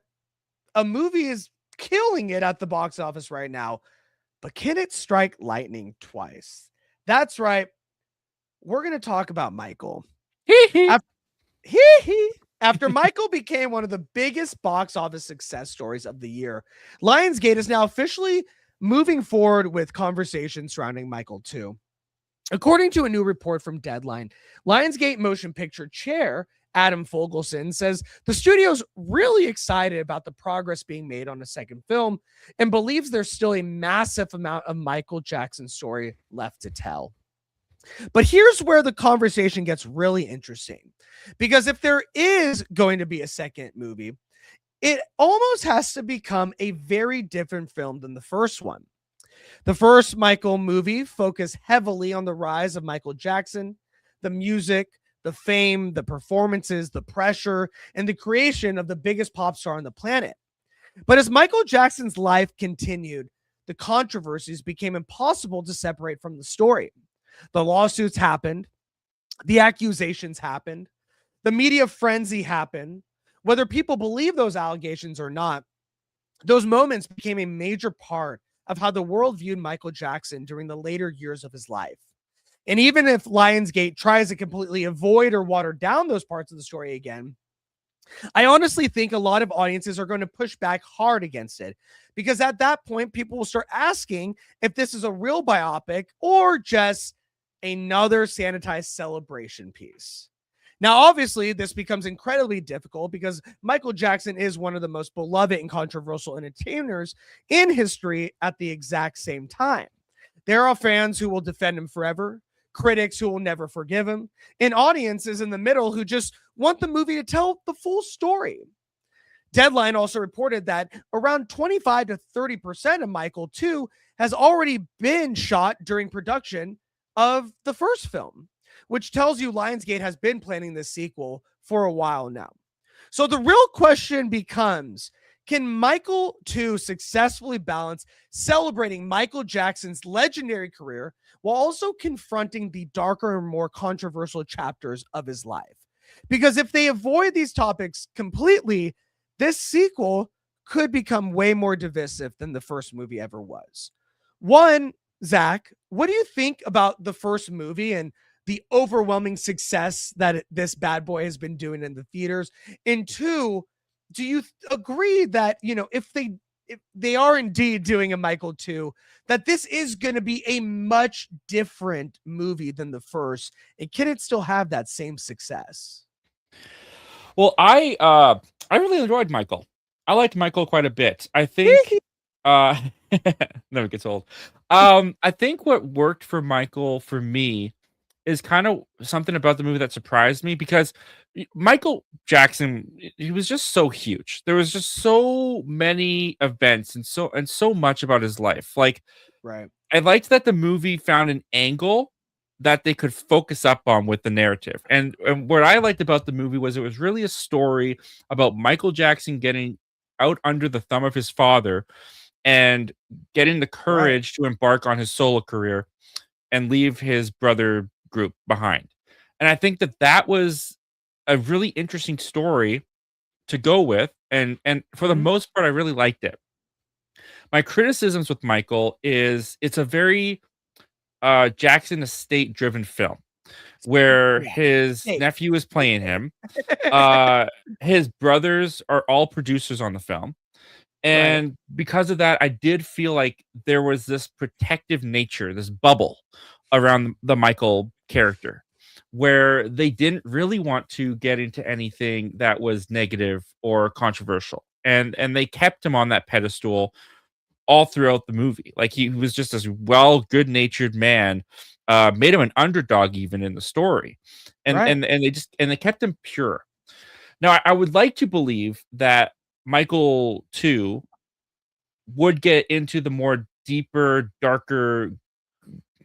a movie is killing it at the box office right now. But can it strike lightning twice? That's right. We're going to talk about Michael. After Michael became one of the biggest box office success stories of the year, Lionsgate is now officially moving forward with conversations surrounding Michael 2. According to a new report from Deadline, Lionsgate motion picture chair Adam Fogelson says the studio's really excited about the progress being made on a second film and believes there's still a massive amount of Michael Jackson's story left to tell. But here's where the conversation gets really interesting, because if there is going to be a second movie, it almost has to become a very different film than the first one. The first Michael movie focused heavily on the rise of Michael Jackson, the music, the fame, the performances, the pressure, and the creation of the biggest pop star on the planet. But as Michael Jackson's life continued, the controversies became impossible to separate from the story. The lawsuits happened. The accusations happened. The media frenzy happened. Whether people believe those allegations or not, those moments became a major part of how the world viewed Michael Jackson during the later years of his life. And even if Lionsgate tries to completely avoid or water down those parts of the story again, I honestly think a lot of audiences are going to push back hard against it, because at that point, people will start asking if this is a real biopic or just another sanitized celebration piece. Now, obviously, this becomes incredibly difficult because Michael Jackson is one of the most beloved and controversial entertainers in history at the exact same time. There are fans who will defend him forever, critics who will never forgive him, and audiences in the middle who just want the movie to tell the full story. Deadline also reported that around 25 to 30% of Michael 2 has already been shot during production of the first film, which tells you Lionsgate has been planning this sequel for a while now. So the real question becomes, can Michael 2 successfully balance celebrating Michael Jackson's legendary career while also confronting the darker and more controversial chapters of his life? Because if they avoid these topics completely, this sequel could become way more divisive than the first movie ever was. One, Zach, what do you think about the first movie and the overwhelming success that this bad boy has been doing in the theaters? And two, do you agree that, if they are indeed doing a Michael 2, that this is going to be a much different movie than the first? And can it still have that same success? Well, I really enjoyed Michael. I liked Michael quite a bit. I think never gets old. I think what worked for Michael for me is kind of something about the movie that surprised me, because Michael Jackson, he was just so huge. There was just so many events and so much about his life. Like, right. I liked that the movie found an angle that they could focus up on with the narrative. And what I liked about the movie was it was really a story about Michael Jackson getting out under the thumb of his father and getting the courage to embark on his solo career and leave his brother group behind. And I think that was a really interesting story to go with. And for the most part, I really liked it. My criticisms with Michael is it's a very Jackson estate driven film where his nephew is playing him. His brothers are all producers on the film. And because of that, I did feel like there was this protective nature, this bubble around the Michael character, where they didn't really want to get into anything that was negative or controversial. And they kept him on that pedestal all throughout the movie. Like, he was just this good-natured man, made him an underdog even in the story. And they kept him pure. Now, I would like to believe that Michael 2 would get into the more deeper, darker,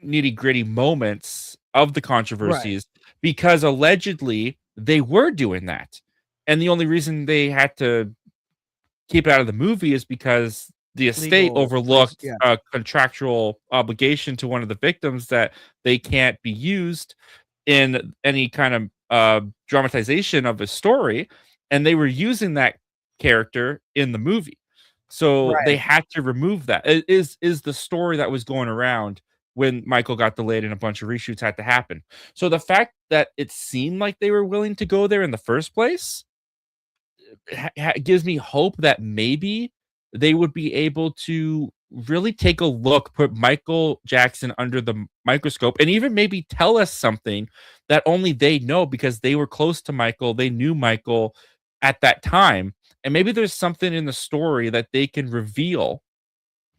nitty-gritty moments of the controversies, because allegedly they were doing that. And the only reason they had to keep it out of the movie is because the estate overlooked a contractual obligation to one of the victims that they can't be used in any kind of dramatization of a story. And they were using that character in the movie. So they had to remove that. It is the story that was going around when Michael got delayed and a bunch of reshoots had to happen. So the fact that it seemed like they were willing to go there in the first place gives me hope that maybe they would be able to really take a look, put Michael Jackson under the microscope, and even maybe tell us something that only they know, because they were close to Michael. They knew Michael at that time. And maybe there's something in the story that they can reveal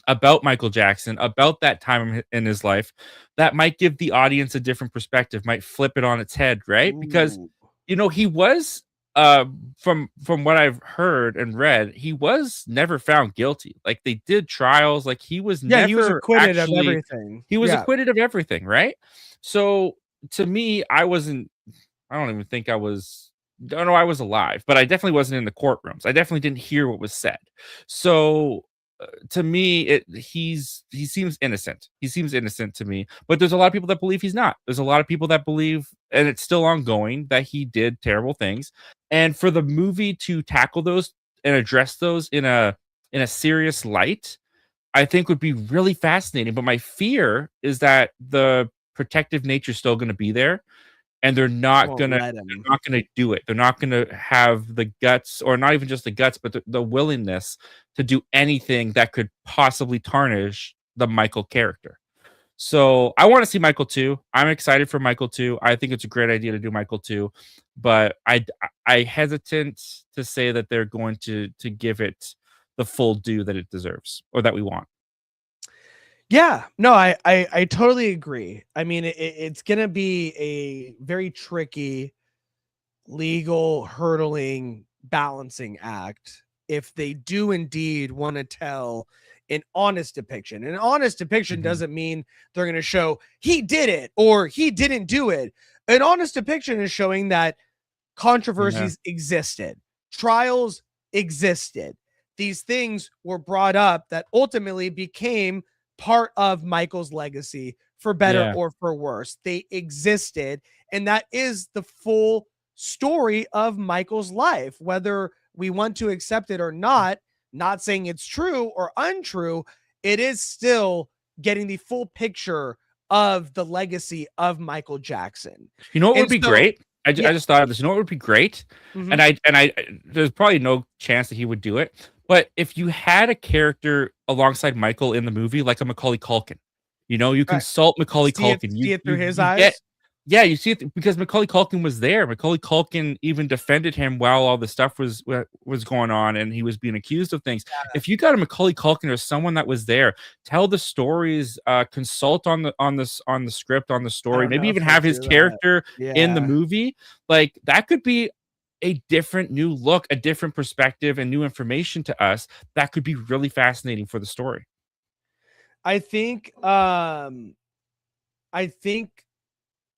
about Michael Jackson, about that time in his life, that might give the audience a different perspective, might flip it on its head, right? Ooh. Because, he was, from what I've heard and read, he was never found guilty. Like, they did trials, like he was never he was acquitted of everything. He was acquitted of everything, right? So to me, I don't even think I was alive, but I definitely wasn't in the courtrooms. I definitely didn't hear what was said. So to me, he seems innocent. He seems innocent to me, but there's a lot of people that believe he's not. There's a lot of people that believe, and it's still ongoing, that he did terrible things. And for the movie to tackle those and address those in a serious light, I think would be really fascinating. But my fear is that the protective nature still going to be there, and they're not gonna do it. They're not gonna have the guts, or not even just the guts, but the willingness to do anything that could possibly tarnish the Michael character. So I want to see Michael 2. I'm excited for Michael 2. I think it's a great idea to do Michael 2, but I hesitant to say that they're going to give it the full due that it deserves, or that we want. Yeah, no, I totally agree. I mean, it's gonna be a very tricky legal hurdling balancing act if they do indeed want to tell an honest depiction. An honest depiction doesn't mean they're going to show he did it or he didn't do it. An honest depiction is showing that controversies existed, trials existed, these things were brought up that ultimately became part of Michael's legacy, for better or for worse. They existed, and that is the full story of Michael's life, whether we want to accept it or not saying it's true or untrue. It is still getting the full picture of the legacy of Michael Jackson. You know what would be great? I just thought of this. You know what would be great? And I there's probably no chance that he would do it, but if you had a character alongside Michael in the movie, like a Macaulay Culkin, you consult Macaulay Culkin. You see it through his eyes. You see it because Macaulay Culkin was there. Macaulay Culkin even defended him while all the stuff was going on, and he was being accused of things. If you got a Macaulay Culkin or someone that was there, tell the stories, consult on the script, on the story, maybe even have his character in the movie. Like, that could be a different new look, a different perspective, and new information to us that could be really fascinating for the story. I think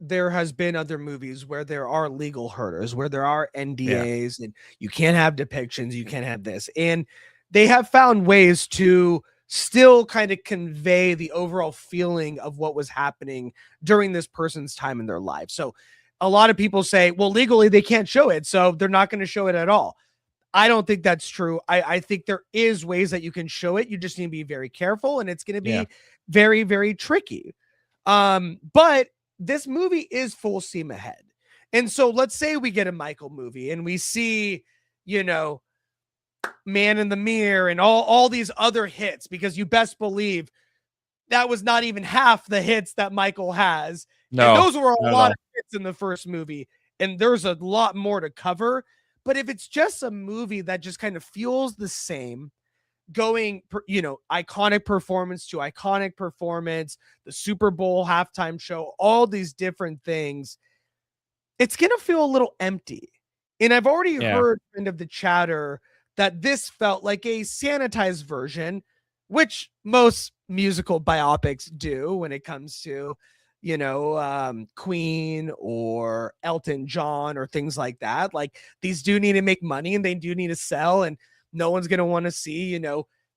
there has been other movies where there are legal hurdles, where there are NDAs, and you can't have depictions, you can't have this. And they have found ways to still kind of convey the overall feeling of what was happening during this person's time in their life. So a lot of people say, well, legally they can't show it, so they're not going to show it at all. I don't think that's true. I think there is ways that you can show it. You just need to be very careful, and it's going to be very, very tricky. But this movie is full steam ahead. And so let's say we get a Michael movie and we see, Man in the Mirror and all these other hits, because you best believe that was not even half the hits that Michael has. No, and those were a lot of hits in the first movie, and there's a lot more to cover. But if it's just a movie that just kind of feels the same, going, iconic performance to iconic performance, the Super Bowl halftime show, all these different things, it's going to feel a little empty. And I've already heard kind of the chatter that this felt like a sanitized version, which most musical biopics do when it comes to, Queen or Elton John or things like that. Like, these do need to make money and they do need to sell, and no one's going to want to see,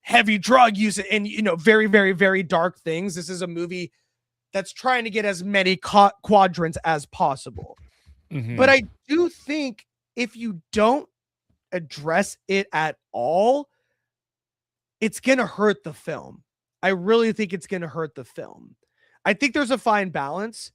heavy drug use and, very, very, very dark things. This is a movie that's trying to get as many quadrants as possible. But I do think if you don't address it at all, it's going to hurt the film. I really think it's going to hurt the film. I think there's a fine balance,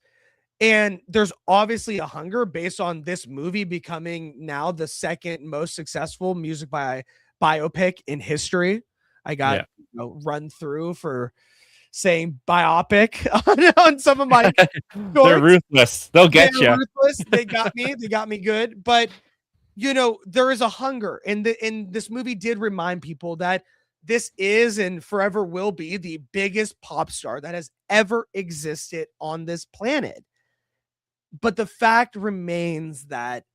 and there's obviously a hunger based on this movie becoming now the second most successful music biopic in history. I got run through for saying biopic on some of my They're ruthless. They'll get you. Ruthless. They got me. They got me good. But there is a hunger, and this movie did remind people that this is and forever will be the biggest pop star that has ever existed on this planet. But the fact remains that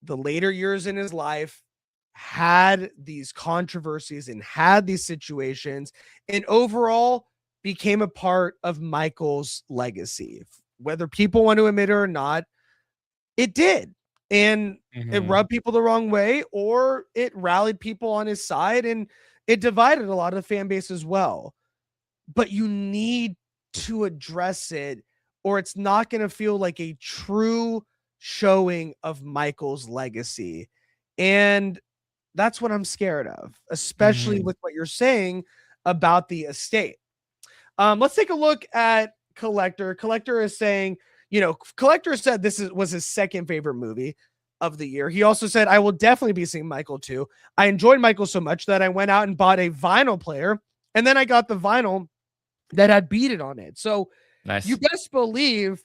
the later years in his life had these controversies and had these situations, and overall became a part of Michael's legacy. Whether people want to admit it or not, it did. And it rubbed people the wrong way, or it rallied people on his side, and it divided a lot of the fan base as well. But you need to address it, or it's not going to feel like a true showing of Michael's legacy. And that's what I'm scared of, especially with what you're saying about the estate. Let's take a look at Collector is saying, Collector said was his second favorite movie of the year. He also said, I will definitely be seeing Michael too. I enjoyed Michael so much that I went out and bought a vinyl player, and then I got the vinyl that had Beat It on it. So Nice. you best believe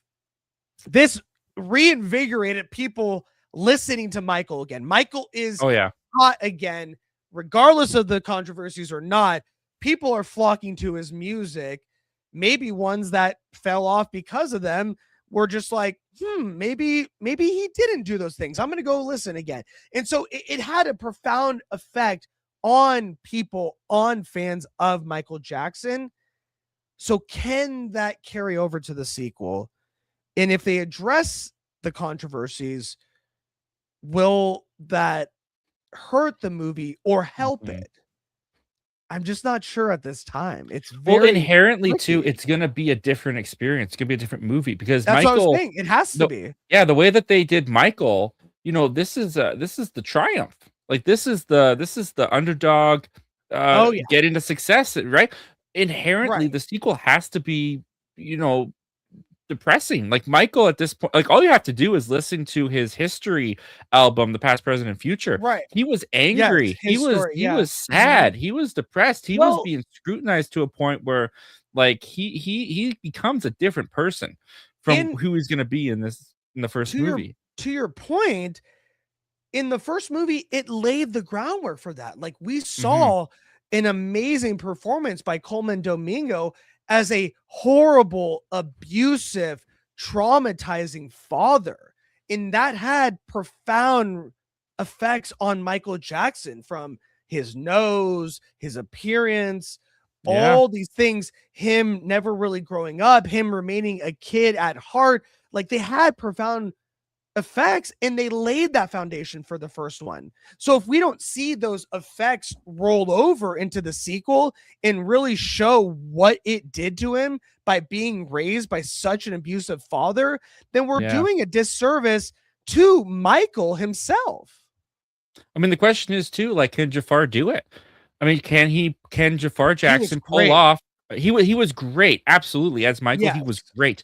this reinvigorated people listening to Michael again. Michael is hot again, regardless of the controversies or not. People are flocking to his music. Maybe ones that fell off because of them were just like, maybe he didn't do those things. I'm going to go listen again. And so it had a profound effect on people, on fans of Michael Jackson. So can that carry over to the sequel? And if they address the controversies, will that hurt the movie or help it? I'm just not sure at this time. It's very inherently tricky. too, it's gonna be a different experience. It's gonna be a different movie because that's Michael. What I was saying. It has to be. Yeah, the way that they did Michael, this is the triumph. Like this is the underdog getting to success, right? Inherently, the sequel has to be, depressing. Like Michael at this point, like all you have to do is listen to his history album, The Past, Present, and Future. Right. He was angry. He was sad. He was depressed. He was being scrutinized to a point where like he becomes a different person from who he's going to be in the first movie. To your point, in the first movie, it laid the groundwork for that. Like we saw an amazing performance by Coleman Domingo as a horrible, abusive, traumatizing father. And that had profound effects on Michael Jackson, from his nose, his appearance, all these things, him never really growing up, him remaining a kid at heart. Like they had profound effects, and they laid that foundation for the first one. So if we don't see those effects roll over into the sequel and really show what it did to him by being raised by such an abusive father, then we're doing a disservice to Michael himself. I mean, the question is too, like, can Jafar do it? I mean, can Jafar Jackson pull off? He was great. Absolutely. As Michael, he was great.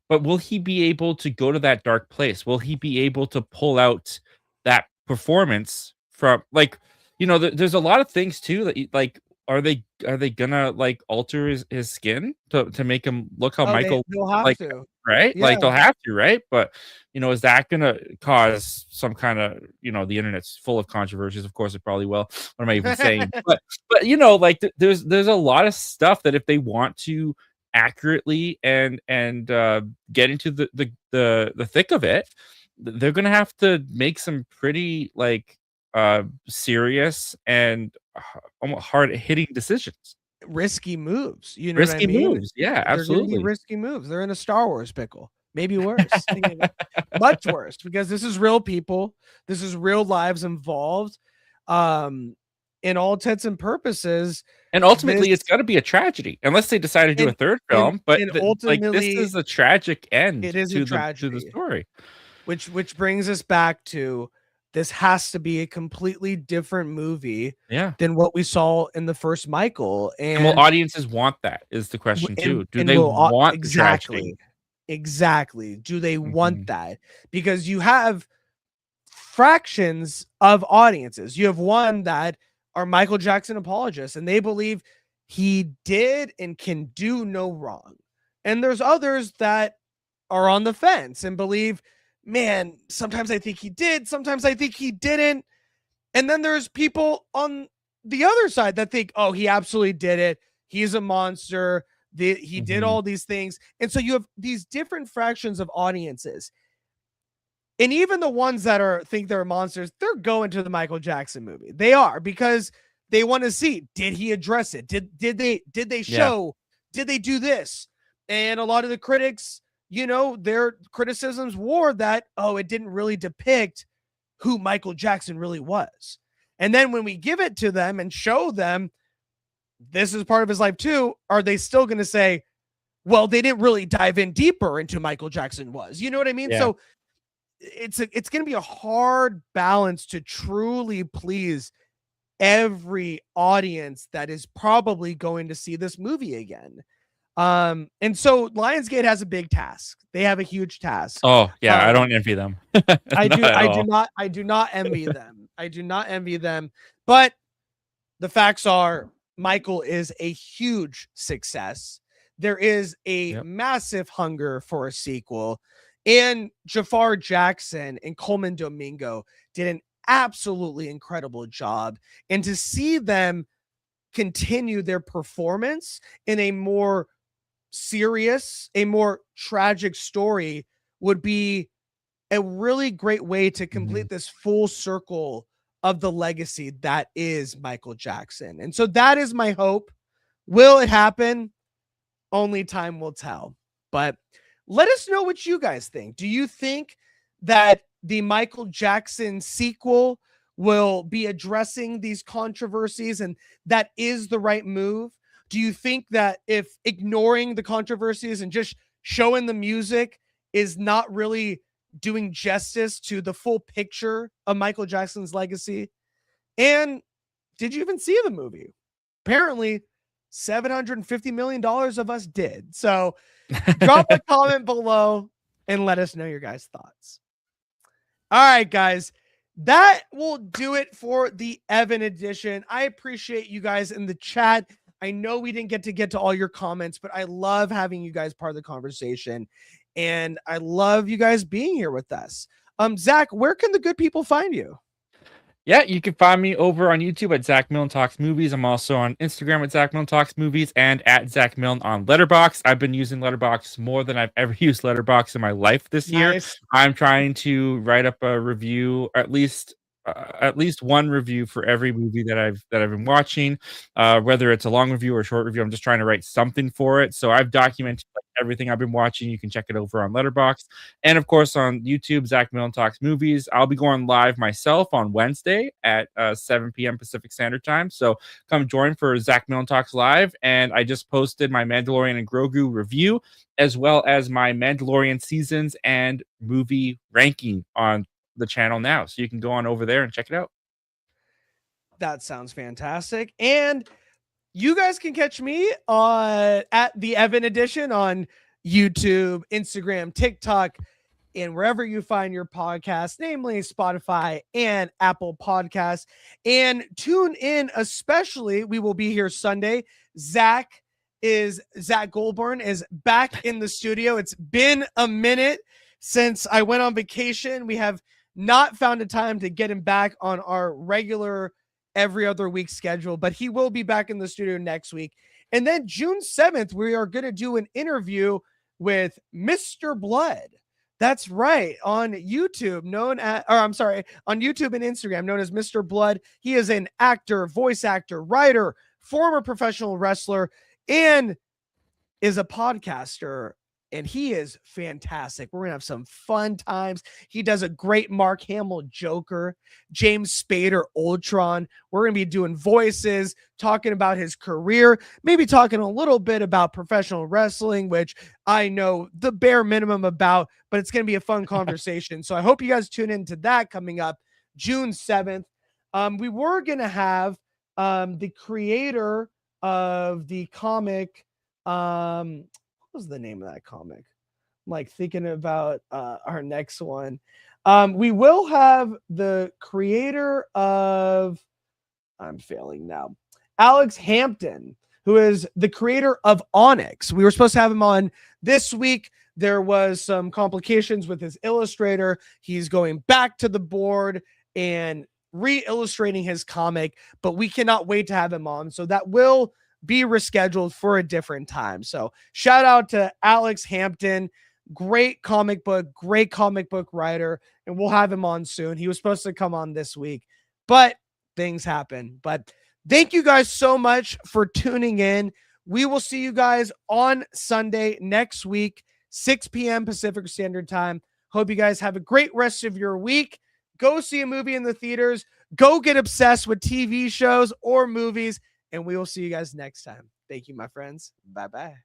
But will he be able to go to that dark place? Will he be able to pull out that performance from, like, there's a lot of things too that like, are they gonna like alter his skin to make him look how Michael they'll have to, right? Yeah. Like they'll have to, right? But is that gonna cause some kind of, the internet's full of controversies? Of course it probably will. What am I even saying? but like there's a lot of stuff that if they want to accurately and get into the thick of it, they're gonna have to make some pretty like serious and hard hitting decisions, risky moves. Risky moves. Yeah, absolutely. They're risky moves. They're in a Star Wars pickle. Maybe worse. Much worse, because this is real people. This is real lives involved. In all intents and purposes. And ultimately, it's got to be a tragedy, unless they decide to do a third film. But this is a tragic end. It is to a tragedy. The story. Which brings us back to, this has to be a completely different movie than what we saw in the first Michael. And will audiences want that, is the question too. Do they want the tragedy? Exactly. Do they want that? Because you have fractions of audiences. You have one that are Michael Jackson apologists, and they believe he did and can do no wrong. And there's others that are on the fence and believe, man, sometimes I think he did, sometimes I think he didn't. And then there's people on the other side that think, oh, he absolutely did it. He's a monster. He did all these things. And so you have these different fractions of audiences. And even the ones that think they're monsters, they're going to the Michael Jackson movie. They are, because they want to see, did he address it? Did they show, did they do this? And a lot of the critics, their criticisms were that, it didn't really depict who Michael Jackson really was. And then when we give it to them and show them this is part of his life too, are they still going to say, well, they didn't really dive in deeper into Michael Jackson was? You know what I mean? So it's going to be a hard balance to truly please every audience that is probably going to see this movie again. And so Lionsgate has a big task. They have a huge task. Oh yeah, I don't envy them. I do not envy them. I do not envy them. But the facts are Michael is a huge success. There is a massive hunger for a sequel. And Jafar Jackson and Coleman Domingo did an absolutely incredible job. And to see them continue their performance in a more serious, a more tragic story would be a really great way to complete this full circle of the legacy that is Michael Jackson. And so that is my hope. Will it happen? Only time will tell. But let us know what you guys think. Do you think that the Michael Jackson sequel will be addressing these controversies and that is the right move? Do you think that if ignoring the controversies and just showing the music is not really doing justice to the full picture of Michael Jackson's legacy? And did you even see the movie? Apparently, $750 million of us did. So drop a comment below and let us know your guys' thoughts. All right, guys. That will do it for the Evan edition. I appreciate you guys in the chat. I know we didn't get to all your comments, but I love having you guys part of the conversation. And I love you guys being here with us. Zach, where can the good people find you? Yeah, you can find me over on YouTube at Zach Milne Talks Movies. I'm also on Instagram at Zach Milne Talks Movies and at Zach Milne on Letterboxd. I've been using Letterboxd more than I've ever used Letterboxd in my life this year. I'm trying to write up a review, or at least one review for every movie that I've been watching, whether it's a long review or a short review. I'm just trying to write something for it. So I've documented everything I've been watching. You can check it over on Letterboxd, and of course on YouTube, Zach Milne Talks Movies. I'll be going live myself on Wednesday at 7 p.m. Pacific Standard Time. So come join for Zach Milne Talks Live. And I just posted my Mandalorian and Grogu review, as well as my Mandalorian seasons and movie ranking on the channel now, so you can go on over there and check it out. That sounds fantastic. And you guys can catch me at the Evan Edition on YouTube, Instagram, TikTok, and wherever you find your podcast, namely Spotify and Apple Podcasts. And tune in, especially, we will be here Sunday. Zach Goldborn is back in the studio. It's been a minute since I went on vacation. We have not found a time to get him back on our regular every other week schedule, but he will be back in the studio next week. And then June 7th, we are going to do an interview with Mr. Blood. That's right, on YouTube, on YouTube and Instagram, known as Mr. Blood. He is an actor, voice actor, writer, former professional wrestler, and is a podcaster. And he is fantastic. We're going to have some fun times. He does a great Mark Hamill Joker, James Spader Ultron. We're going to be doing voices, talking about his career, maybe talking a little bit about professional wrestling, which I know the bare minimum about, but it's going to be a fun conversation. So I hope you guys tune into that coming up June 7th. We were going to have the creator of the comic, what was the name of that comic? I'm like thinking about our next one. We will have the creator of, I'm failing now, Alex Hampton, who is the creator of Onyx. We were supposed to have him on this week. There was some complications with his illustrator. He's going back to the board and re-illustrating his comic, but we cannot wait to have him on. So that will be rescheduled for a different time. So shout out to Alex Hampton, great comic book writer, and we'll have him on soon. He was supposed to come on this week, but things happen. But thank you guys so much for tuning in. We will see you guys on Sunday next week, 6 p.m. Pacific Standard Time. Hope you guys have a great rest of your week. Go see a movie in the theaters. Go get obsessed with TV shows or movies. And we will see you guys next time. Thank you, my friends. Bye-bye.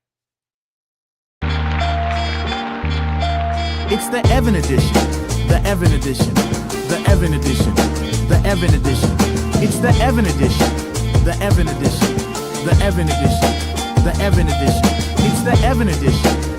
It's the Evan Edition. The Evan Edition. The Evan Edition. The Evan Edition. It's the Evan Edition. The Evan Edition. The Evan Edition. The Evan Edition. It's the Evan edition.